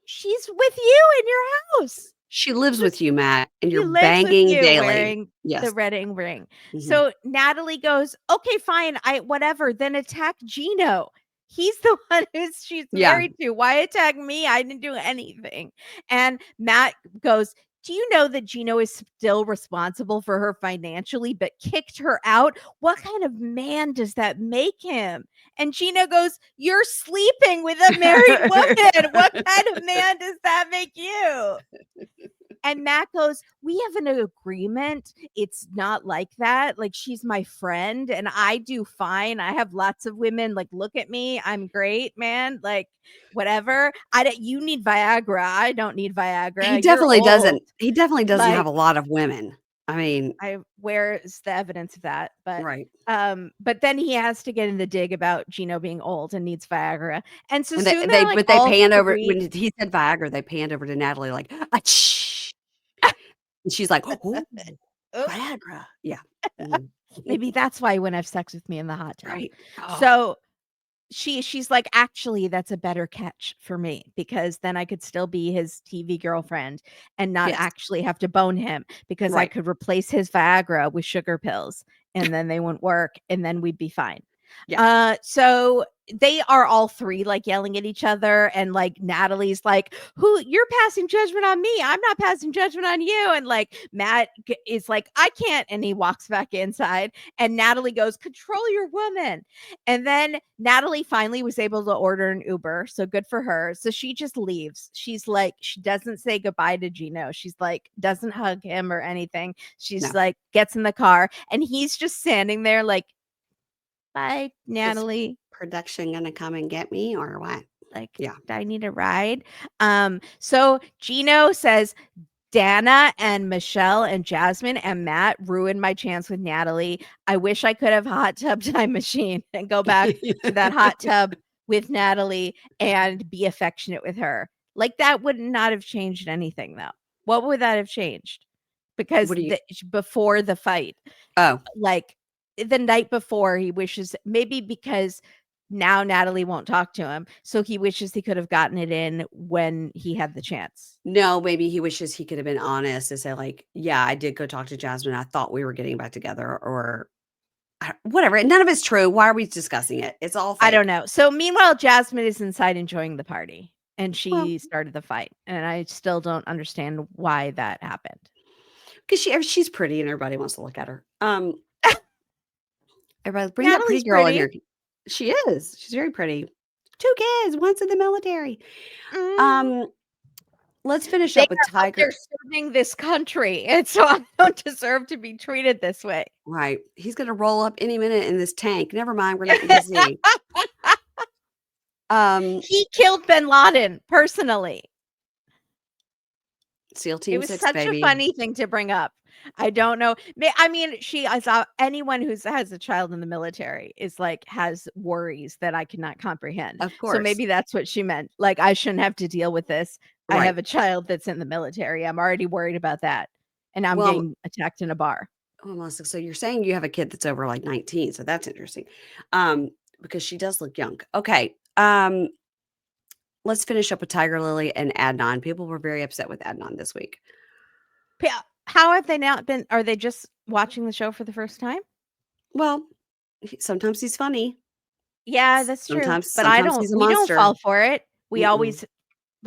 she's with you in your house. She lives with you, Matt, and She you're lives with banging you daily. wearing Yes. the wedding ring. Mhm. So Natalie goes, okay, fine. Whatever. Then attack Gino. He's the one she's Yeah. married to. Why attack me? I didn't do anything. And Matt goes, do you know that Gino is still responsible for her financially, but kicked her out? What kind of man does that make him? And Gino goes, you're sleeping with a married woman. What kind of man does that make you? And Matt goes, we have an agreement. It's not like that. Like, she's my friend and I do fine. I have lots of women. Like, look at me. I'm great, man. Like, whatever. You need Viagra. I don't need Viagra. He You're definitely doesn't. old. He definitely doesn't Like, have a lot of women. I mean, where is the evidence of that? But right. But then he has to get in the dig about Gino being old and needs Viagra. And so And soon they like they all panned over three. when he said Viagra, they panned over to Natalie like, "Shh." And she's like, "Oh, Viagra." Yeah. Mhm. Maybe that's why he wouldn't have sex with me in the hot tub. Right. Oh. So she's like, actually, that's a better catch for me because then I could still be his TV girlfriend and not Yes. actually have to bone him because I Right. could replace his Viagra with sugar pills and then they wouldn't work and then we'd be fine. Yeah. So they are all three like yelling at each other, and like Natalie's like, you're passing judgment on me, I'm not passing judgment on you. And like Matt is like, I can't, and he walks back inside, and Natalie goes, control your woman. And then Natalie finally was able to order an Uber, so good for her. So she just leaves. She's like, she doesn't say goodbye to Gino. She's like, doesn't hug him or anything. She's like, gets in the car, and he's just standing there like, bye, Natalie. Is production gonna come and get me or what? Like, yeah. I need a ride. So Gino says, Dana and Michelle and Jasmine and Matt ruined my chance with Natalie. I wish I could have a hot tub time machine and go back to that hot tub with Natalie and be affectionate with her. Like, that would not have changed anything, though. What would that have changed? Because What do you before the fight, Oh, like the night before, he wishes, maybe because now Natalie won't talk to him, so he wishes he could have gotten it in when he had the chance. no, maybe he wishes he could have been honest and say like, "Yeah, I did go talk to Jasmine. I thought we were getting back together," or whatever. And none of it's true. Why are we discussing it? It's all I don't fake. know. So meanwhile, Jasmine is inside enjoying the party, and Well, she started the fight, and I still don't understand why that happened. because she's pretty and everybody wants to look at her. Everybody bring that pretty Natalie's girl in pretty. here. She is. She's very pretty. 2 kids, one's in the military. Mm. Let's finish They up with are out there Tiger. serving this country, and so I don't deserve to be treated this way. Right. He's gonna roll up any minute in this tank. Never mind, we're not gonna see. He killed bin Laden personally. SEAL It Team was 6, such a baby. funny thing to bring up. I don't know. I mean, I saw anyone who has a child in the military is like has worries that I cannot comprehend. Of So course. maybe that's what she meant. Like, I shouldn't have to deal with this. I Right. have a child that's in the military. I'm already worried about that. And I'm Well, getting attacked in a bar. almost. So you're saying you have a kid that's over like 19, so that's interesting. Because she does look young. Okay. Let's finish up with Tigerlily and Adnan. People were very upset with Adnan this week. How have they not been? Are they just watching the show for the first time? Well, sometimes he's funny. Yeah, that's true. Sometimes But he's a we don't monster. fall for it. We Mm-mm. always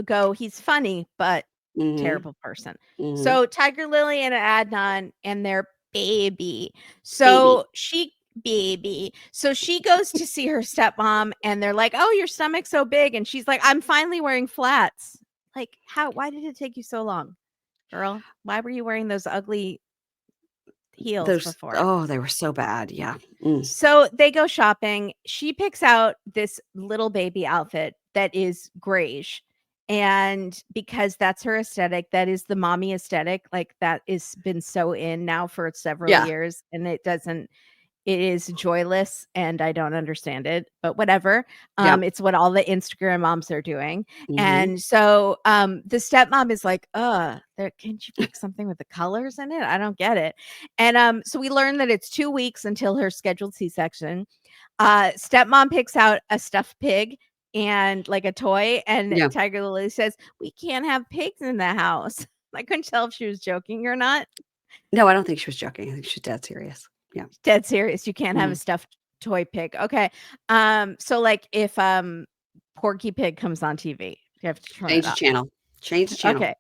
go, he's funny, but Mhm. terrible person. Mhm. So Tigerlily and Adnan and their baby. So she goes to see her stepmom and they're like, "Oh, your stomach's so big." And she's like, "I'm finally wearing flats." Like, why did it take you so long, girl? Why were you wearing those ugly heels before? They were so bad. Yeah. Mm. So they go shopping. She picks out this little baby outfit that is grayish. And because that's her aesthetic, that is the mommy aesthetic. Like, that is been so in now for several Yeah. years. And it is joyless and I don't understand it, but whatever. Yeah. It's what all the Instagram moms are doing. Mhm. And so the stepmom is like, can't you pick something with the colors in it? I don't get it. And so we learn that it's 2 weeks until her scheduled C-section. Stepmom picks out a stuffed pig and like a toy, and Yeah. Tigerlily says, "We can't have pigs in the house." I couldn't tell if she was joking or not. No, I don't think she was joking. I think she's dead serious. Yeah. Dead serious. You can't have a stuffed toy pig. Okay. So like if Porky Pig comes on TV, you have to turn Change it the off. channel. Change the channel. Okay.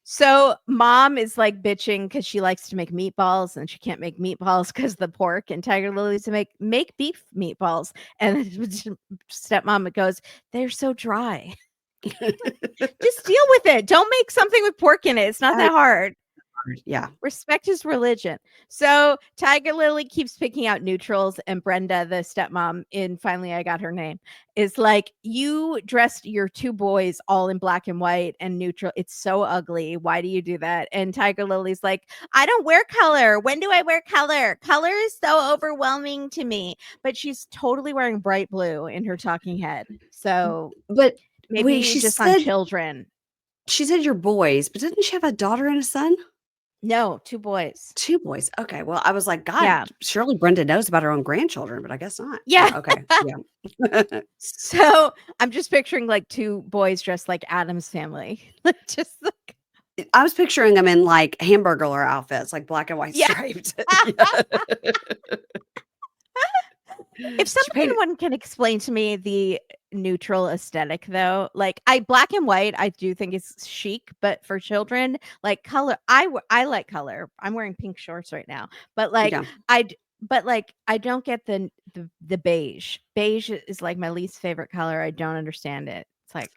So mom is like bitching because she likes to make meatballs and she can't make meatballs because the pork, and Tigerlily to make beef meatballs. And stepmom goes, "They're so dry." Just deal with it. Don't make something with pork in it. It's not that hard. Yeah. Respect his religion. So Tigerlily keeps picking out neutrals, and Brenda, the stepmom in Finally I Got Her Name, is like, "You dressed your 2 boys all in black and white and neutral. It's so ugly. Why do you do that?" And Tigerlily's like, "I don't wear color. When do I wear color? Color is so overwhelming to me." But she's totally wearing bright blue in her talking head. So But maybe wait, she just on said children. your boys, but didn't she have a daughter and a son? No, 2 boys. 2 boys. Okay. Well, I was like, God, Yeah. surely Brenda knows about her own grandchildren, but I guess not. Yeah. Okay. Yeah. So I'm just picturing like 2 boys dressed like Adam's family. Just like, I was picturing them in like hamburger outfits, like black and white yeah. striped. Yeah. If someone can explain to me the neutral aesthetic though, like black and white, I do think is chic, but for children, like color, I like color. I'm wearing pink shorts right now, but like Yeah. I don't get the beige. Beige is like my least favorite color. I don't understand it. It's like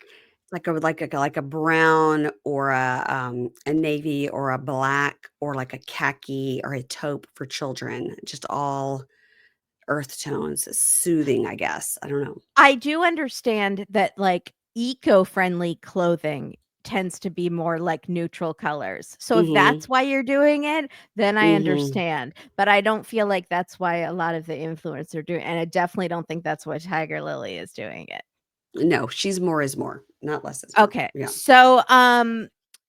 a brown or a navy or a black or like a khaki or a taupe for children. Just all earth tones. It's soothing, I guess. I don't know. I do understand that like eco-friendly clothing tends to be more like neutral colors. So if Mhm. that's why you're doing it, then I Mhm. understand. But I don't feel like that's why a lot of the influencers are doing, and I definitely don't think that's why Tigerlily is doing it. No, she's more is more, not less is more. Okay. Yeah. So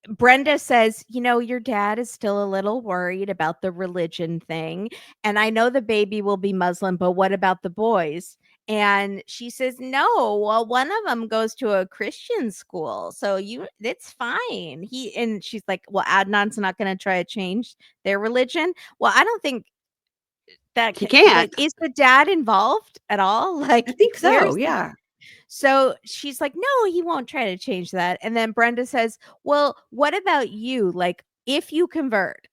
Brenda says, your dad is still a little worried about the religion thing. And I know the baby will be Muslim, but what about the boys? And she says, no, well, one of them goes to a Christian school. So it's fine. And she's like, well, Adnan's not going to try to change their religion. Well, I don't think that He can't. is the dad involved at all? I Like, think so, where's yeah. so she's like, no, he won't try to change that. And then Brenda says, well, what about you? Like, if you convert,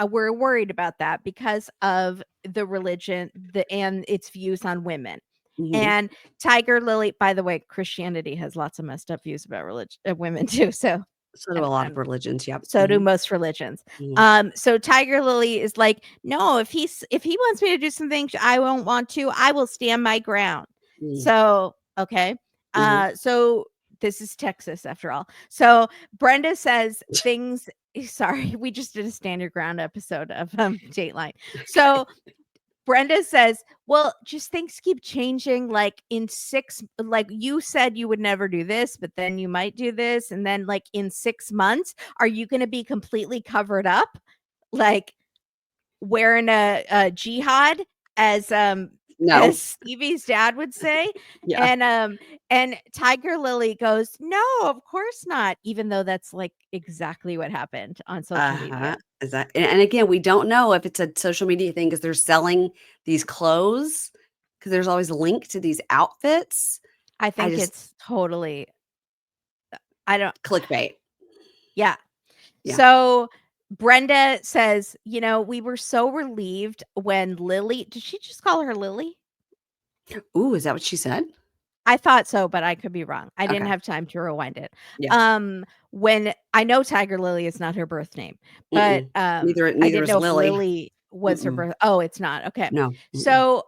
we're worried about that because of the religion and its views on women. Mhm. And Tigerlily, by the way, Christianity has lots of messed up views about religion, women too. So So do a lot of religions, yep. so do Mhm. most religions. Mhm. So Tigerlily is like, no, if he wants me to do something I won't want to, I will stand my ground. Mhm. So okay. Mhm. So this is Texas after all. So Brenda says things. Sorry, we just did a stand your ground episode of Dateline. So Brenda says, well, just things keep changing. Like like you said you would never do this, but then you might do this. And then like in 6 months, are you going to be completely covered up? Like wearing a jihad as No. Stevie's dad would say. Yeah. And Tigerlily goes, no, of course not, even though that's like exactly what happened on social media. Is that and again, we don't know if it's a social media thing because 'cause they're selling these clothes because there's always a link to these outfits. I I think just it's totally I don't clickbait. yeah. Yeah. So Brenda says, we were so relieved when Lily, did she just call her Lily? Ooh, is that what she said? I thought so, but I could be wrong. I didn't Okay. have time to rewind it. Yeah. When I know Tigerlily is not her birth name, but Mm-mm. I Neither didn't is know if Lily. Lily was her Mm-mm. birth. Oh, it's not. Okay. No. Mm-mm. So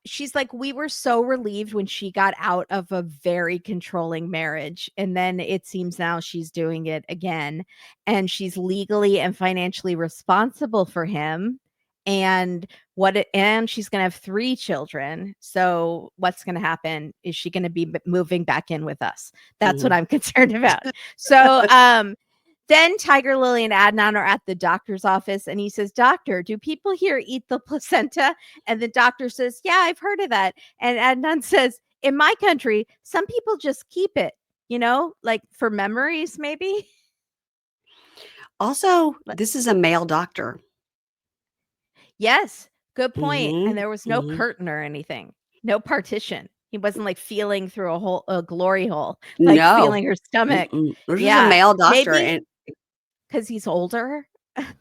she's like, we were so relieved when she got out of a very controlling marriage. And then it seems now she's doing it again. And she's legally and financially responsible for him. And and she's going to have 3 children. So what's going to happen? Is she going to be moving back in with us? That's what Mhm. I'm concerned about. So then Tigerlily and Adnan are at the doctor's office and he says, doctor, do people here eat the placenta? And the doctor says, yeah, I've heard of that. And Adnan says, in my country, some people just keep it, like for memories, maybe. Also, But this is a male doctor. yes, good point. And Mhm. there was no Mhm. curtain or anything, no partition. He wasn't like feeling through a glory hole, like No. feeling her stomach. Mm-mm. This is a Yeah, male doctor, maybe and because he's older.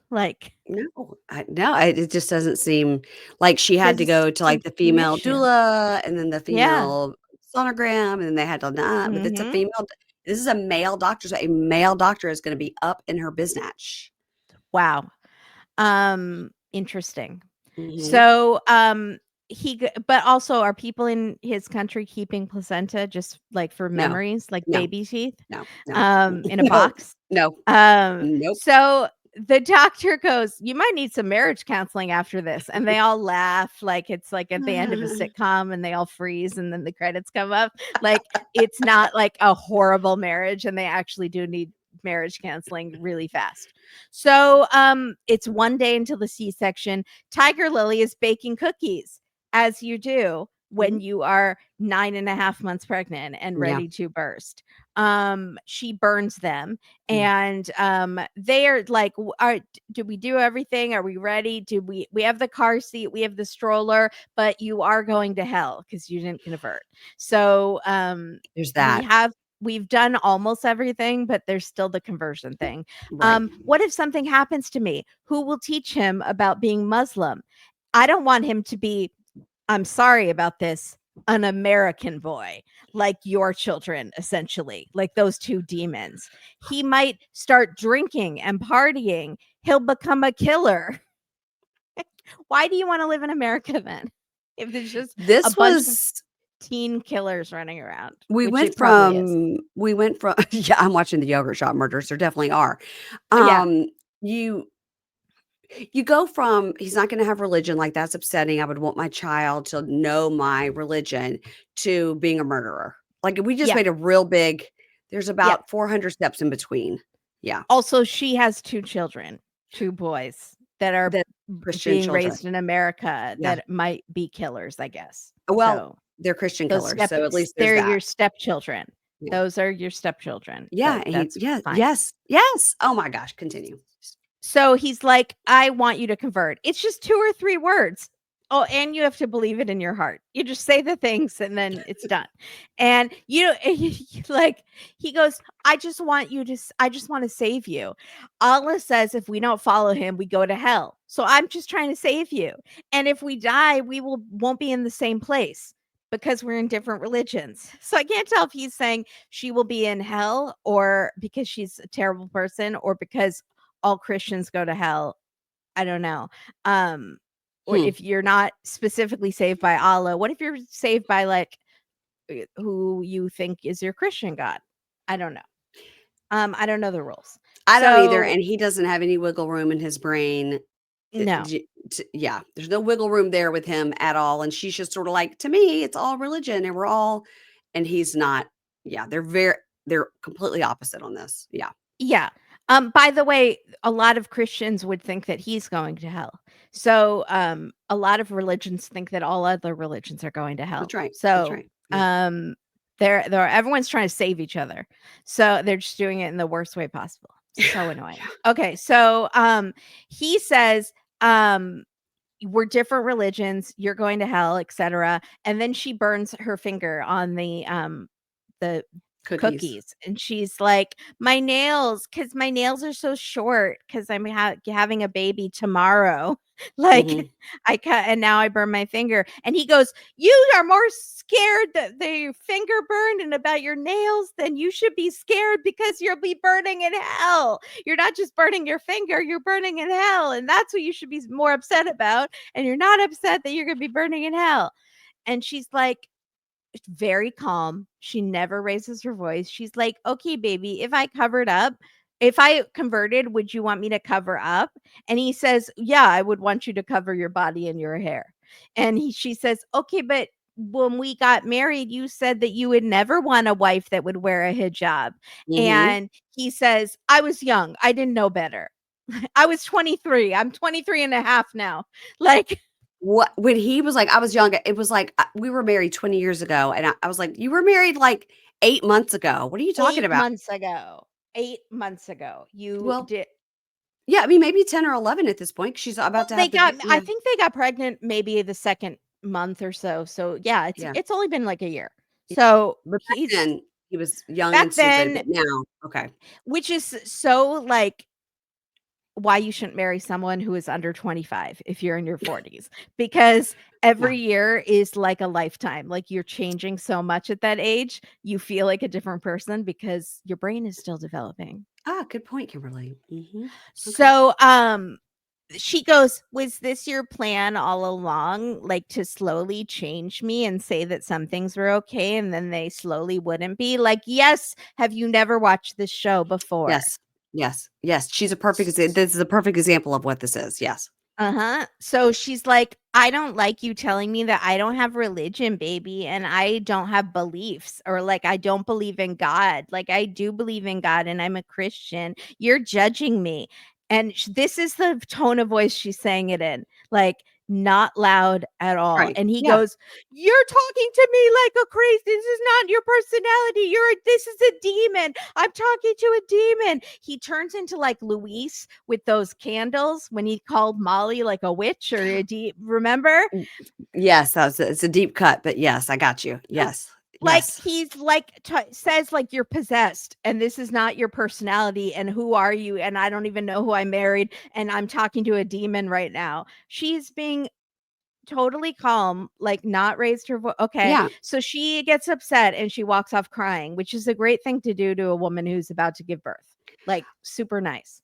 Like, no, it just doesn't seem like she had because to his go to, like, the female intuition. doula and then the Yeah. female sonogram, and then they had to not but it's a Mhm. female this is a male doctor, so a male doctor is gonna be up in her biznatch. Wow. Interesting. Mhm. So, but also are people in his country keeping placenta just like for No. memories, like No. baby teeth, No. No. in a No. box? No. Nope. So the doctor goes, you might need some marriage counseling after this. And they all laugh like it's like at the end of a sitcom and they all freeze and then the credits come up. Like it's not like a horrible marriage and they actually do need marriage counseling really fast. So it's one day until the C-section. Tigerlily is baking cookies as you do when Mhm. you are 9.5 months pregnant and Yeah. ready to burst. She burns them Mm. and they are like, do we do everything? Are we ready? Do we have the car seat, we have the stroller, but you are going to hell because you didn't convert. So There's that. we've done almost everything, but there's still the conversion thing. Right. What if something happens to me? Who will teach him about being Muslim? I don't want him to be, I'm sorry about this, an American boy, like your children, essentially, like those 2 demons. He might start drinking and partying. He'll become a killer. Why do you want to live in America then? If there's just a This bunch of was teen killers running around. We which went it probably is. from yeah, I'm watching the yogurt shop murders. There definitely are. Yeah. You go from he's not going to have religion, like that's upsetting. I would want my child to know my religion to being a murderer. Like we just Yeah. made a real big. There's Yep. about 400 steps in between. Yeah, Also, she has 2 children, 2 boys that are that Christian being children. raised in America Yeah. that might be killers, I guess. Well, So they're Christian those killers, so at least there's they're that. your stepchildren. Yeah. Those are your stepchildren. Yeah, But and that's fine. yes. Oh my gosh, continue. So he's like, I want you to convert. It's just 2 or 3 words. Oh, and you have to believe it in your heart. You just say the things and then it's done. And like he goes, I just want to save you. Allah says if we don't follow him, we go to hell. So I'm just trying to save you. And if we die, we won't be in the same place because we're in different religions. So I can't tell if he's saying she will be in hell or because she's a terrible person or because all Christians go to hell. I don't know. Or if you're not specifically saved by Allah, what if you're saved by like who you think is your Christian God? I don't know. I don't know the rules. I don't either, So and he doesn't have any wiggle room in his brain. no. Yeah, there's no wiggle room there with him at all, and she's just sort of like, to me, it's all religion, and we're all, and he's not. Yeah, they're completely opposite on this. Yeah, Yeah. By the way, a lot of Christians would think that he's going to hell. So, a lot of religions think that all other religions are going to hell. that's right. So, That's right. Yeah. they're everyone's trying to save each other. So they're just doing it in the worst way possible. So annoying. Okay, so he says, we're different religions, you're going to hell, etc. And then she burns her finger on the cookies. And she's like, my nails, because my nails are so short because I'm having a baby tomorrow. Like Mhm. I cut and now I burn my finger. And he goes, you are more scared that your finger burned and about your nails than you should be scared because you'll be burning in hell. You're not just burning your finger, you're burning in hell. And that's what you should be more upset about. And you're not upset that you're going to be burning in hell. And she's like, very calm. She never raises her voice. She's like, okay, baby, if I converted, would you want me to cover up? And he says, yeah, I would want you to cover your body and your hair. And she says, okay, but when we got married, you said that you would never want a wife that would wear a hijab. Mhm. And he says, I was young. I didn't know better. I was 23. I'm 23 and a half now. Like, What when he was like, I was young, it was like we were married 20 years ago, and I was like, you were married like 8 months ago. What are you talking 8 about? months ago. 8 months ago. You Well, did. yeah, I mean, maybe 10 or 11 at this point. 'Cause she's about to They have the got baby. I think they got pregnant maybe the second month or so. So yeah, Yeah. it's only been like a year. Yeah. So But back he's then, he was young back and stupid, but then, now okay. which is so like why you shouldn't marry someone who is under 25 if you're in your 40s because every year is like a lifetime. Like you're changing so much at that age, you feel like a different person because your brain is still developing. Ah, good point, Kimberly. Okay. So she goes, was this your plan all along, like to slowly change me and say that some things were okay and then they slowly wouldn't be? Like, yes, have you never watched this show before? Yes. Yes. She's a perfect this is a perfect example of what this is. Yes. So she's like, I don't like you telling me that I don't have religion, baby, and I don't have beliefs, or like I don't believe in God. Like I do believe in God and I'm a Christian. You're judging me. And this is the tone of voice she's saying it in. Like not loud at all. Right. And he Yeah. goes, you're talking to me like a crazy. This is not your personality. This is a demon. I'm talking to a demon. He turns into like Luis with those candles when he called Molly like a witch or a remember? Yes, it's a deep cut, but yes, I got you. Yes. Like Yes. he's like says like you're possessed and this is not your personality and who are you and I don't even know who I married and I'm talking to a demon right now. She's being totally calm, like not raised her voice. Okay. Yeah. So she gets upset and she walks off crying, which is a great thing to do to a woman who's about to give birth. Like super nice.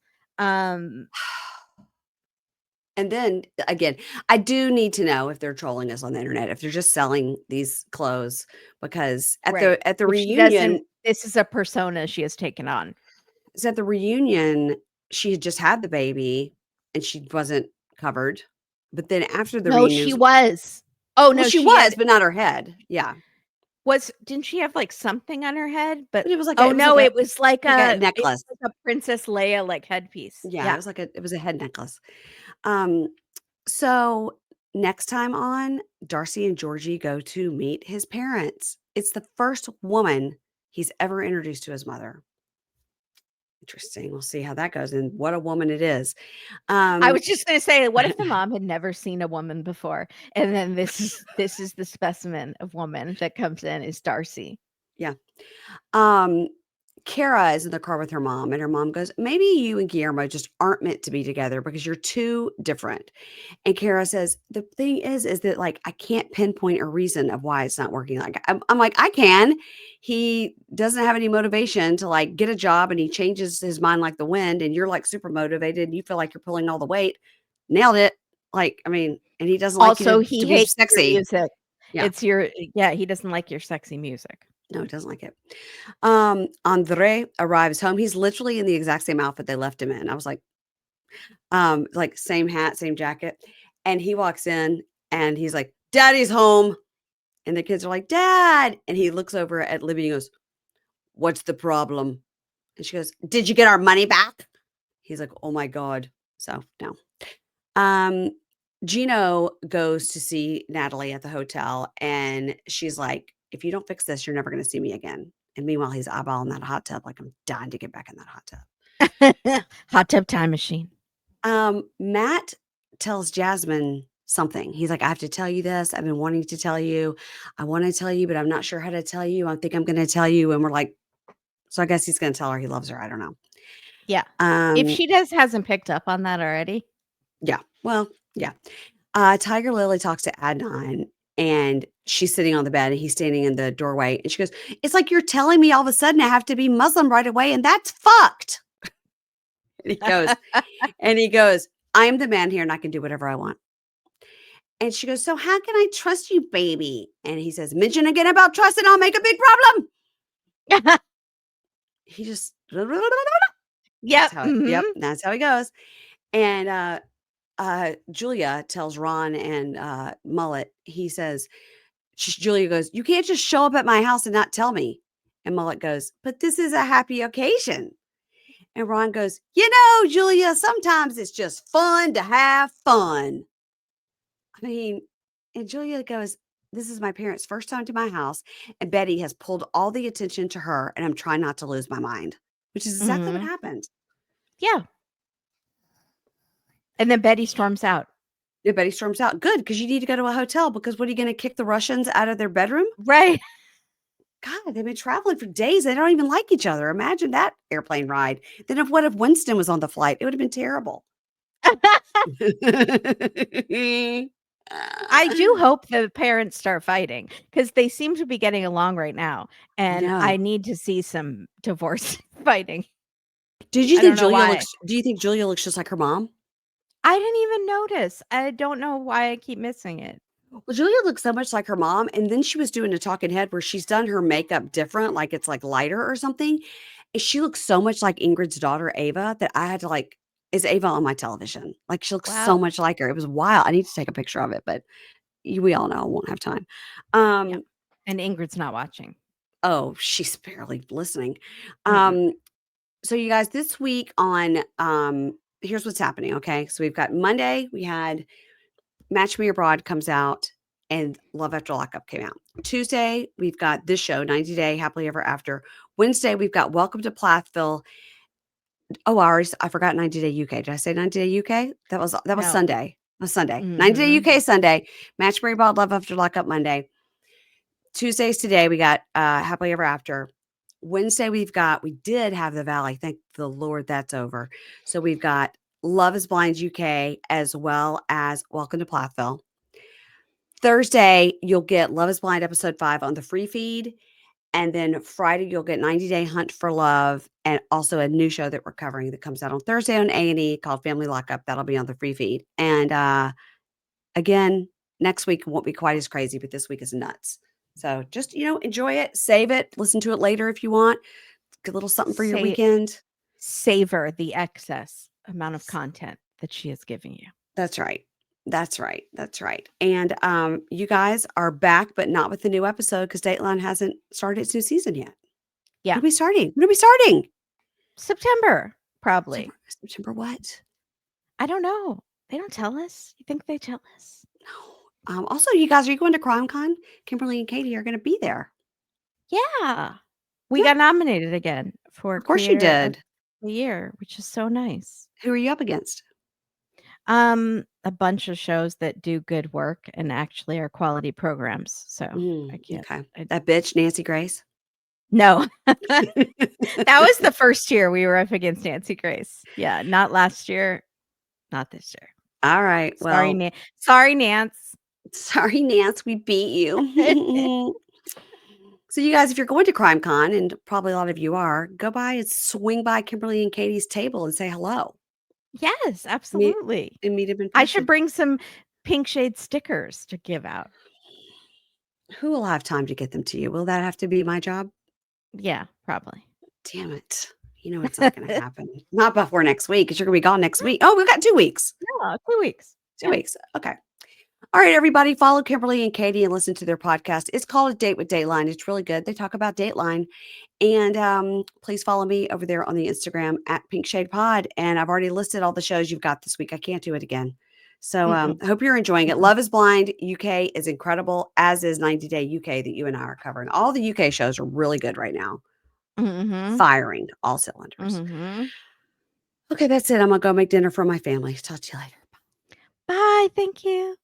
And then again, I do need to know if they're trolling us on the internet, if they're just selling these clothes because Right. at the If she doesn't, reunion, this is a persona she has taken on. so at the reunion, she had just had the baby and she wasn't covered. But then after the No, reunion, she was. Oh, well, no, she she was, had but not her head. Yeah. didn't she have, like, something on her head? But But it was like oh, no, a it was like it necklace. was like a Princess Leia, like, headpiece. Yeah, Yeah. it was a head necklace. Um, so next time on, Darcey and Georgie go to meet his parents. It's the first woman he's ever introduced to his mother. Interesting. We'll see how that goes and what a woman it is. I was just gonna say, what if the mom had never seen a woman before, and then this is the specimen of woman that comes in is Darcey. Yeah. Um, Kara is in the car with her mom, and her mom goes, maybe you and Guillermo just aren't meant to be together because you're too different. And Kara says, the thing is that like I can't pinpoint a reason of why it's not working. Like I'm like, I can. He doesn't have any motivation to like get a job and he changes his mind like the wind, and you're like super motivated and you feel like you're pulling all the weight. Nailed it. Like, I mean, and he doesn't like you Also, he to be hates your sexy. music. Yeah. He doesn't like your sexy music. No, he doesn't like it. Andrei arrives home. He's literally in the exact same outfit they left him in. I was like same hat, same jacket. And he walks in and he's like, Daddy's home. And the kids are like, Dad. And he looks over at Libby and goes, what's the problem? And she goes, did you get our money back? He's like, oh my God. So no. Um, Gino goes to see Natalie at the hotel and she's like, if you don't fix this, you're never going to see me again. And meanwhile, he's eyeballing that hot tub like I'm dying to get back in that hot tub. Hot tub time machine. Matt tells Jasmine something. He's like, I have to tell you this. I've been wanting to tell you. I want to tell you, but I'm not sure how to tell you. I think I'm going to tell you. And we're like, so I guess he's going to tell her he loves her. I don't know. Yeah. If she hasn't picked up on that already. Yeah. Well, yeah. Tigerlily talks to Adnan and she's sitting on the bed and he's standing in the doorway. And she goes, it's like you're telling me all of a sudden I have to be Muslim right away. And that's fucked. And he goes, I'm the man here and I can do whatever I want. And she goes, so how can I trust you, baby? And he says, mention again about trust and I'll make a big problem. He just, Yep. Yep. That's how he goes. And Julia tells Ron and Mullet, he says, Julia goes, you can't just show up at my house and not tell me. And Mullet goes, but this is a happy occasion. And Ron goes, you know, Julia, sometimes it's just fun to have fun. I mean, and Julia goes, this is my parents' first time to my house. And Betty has pulled all the attention to her. And I'm trying not to lose my mind, which is exactly what happened. Yeah. And then Betty storms out. Yeah, Betty storms out. Good, because you need to go to a hotel because what are you going to kick the Russians out of their bedroom? Right. God, they've been traveling for days. They don't even like each other. Imagine that airplane ride. Then what if Winston was on the flight? It would have been terrible. I do hope the parents start fighting because they seem to be getting along right now. And I need to see some divorce fighting. Do you think Julia looks just like her mom? I didn't even notice. I don't know why I keep missing it. Well, Julia looks so much like her mom, and then she was doing a talking head where she's done her makeup different, like it's like lighter or something. And she looks so much like Ingrid's daughter, Ava, that I had to like, is Ava on my television? Like she looks so much like her. It was wild. I need to take a picture of it, but we all know I won't have time. Yeah. And Ingrid's not watching. Oh, she's barely listening. So you guys, this week on here's what's happening. Okay. So we've got Monday, we had Match Me Abroad comes out and Love After Lockup came out. Tuesday, we've got this show, 90 Day Happily Ever After. Wednesday, we've got Welcome to Plathville. Oh, I forgot 90 Day UK. Did I say 90 Day UK? That was Sunday. It was Sunday. 90 Day UK Sunday. Match Me Abroad, Love After Lockup Monday. Tuesdays today, we got Happily Ever After. Wednesday, we did have The Valley. Thank the Lord that's over. So we've got Love is Blind UK as well as Welcome to Plathville. Thursday, you'll get Love is Blind episode 5 on the free feed. And then Friday, you'll get 90 Day Hunt for Love, and also a new show that we're covering that comes out on Thursday on A&E called Family Lockup. That'll be on the free feed. And again, next week won't be quite as crazy, but this week is nuts. So just, enjoy it, save it, listen to it later if you want. Get a little something for your weekend. Savor the excess amount of content that she is giving you. That's right. That's right. That's right. And you guys are back, but not with the new episode because Dateline hasn't started its new season yet. Yeah. When are we starting? When are we starting? September, probably. September what? I don't know. They don't tell us. You think they tell us? No. Also, you guys, are you going to CrimeCon? Kimberly and Katie are going to be there. Yeah. We Yeah. got nominated again for Of course you Creator of did. the Year, which is so nice. Who are you up against? A bunch of shows that do good work and actually are quality programs. So I can't. Okay. That bitch, Nancy Grace. No, that was the first year we were up against Nancy Grace. Yeah, not last year, not this year. All right. Sorry, Well, sorry, Nance. sorry, Nance, we beat you. So you guys, if you're going to CrimeCon, and probably a lot of you are, go by and swing by Kimberly and Katie's table and say hello. Yes, absolutely. And meet them in person. I should bring some pink shade stickers to give out. Who will have time to get them to you? Will that have to be my job? Yeah, probably. Damn it. You know it's not going to happen. Not before next week because you're going to be gone next week. Oh, we've got 2 weeks. Yeah, 2 weeks. 2 weeks. Okay. All right, everybody, follow Kimberly and Katie and listen to their podcast. It's called A Date with Dateline. It's really good. They talk about Dateline. And please follow me over there on the Instagram at Pink Shade Pod. And I've already listed all the shows you've got this week. I can't do it again. So I hope you're enjoying it. Love is Blind UK is incredible, as is 90 Day UK that you and I are covering. All the UK shows are really good right now. Firing all cylinders. Okay, that's it. I'm going to go make dinner for my family. Talk to you later. Bye. Thank you.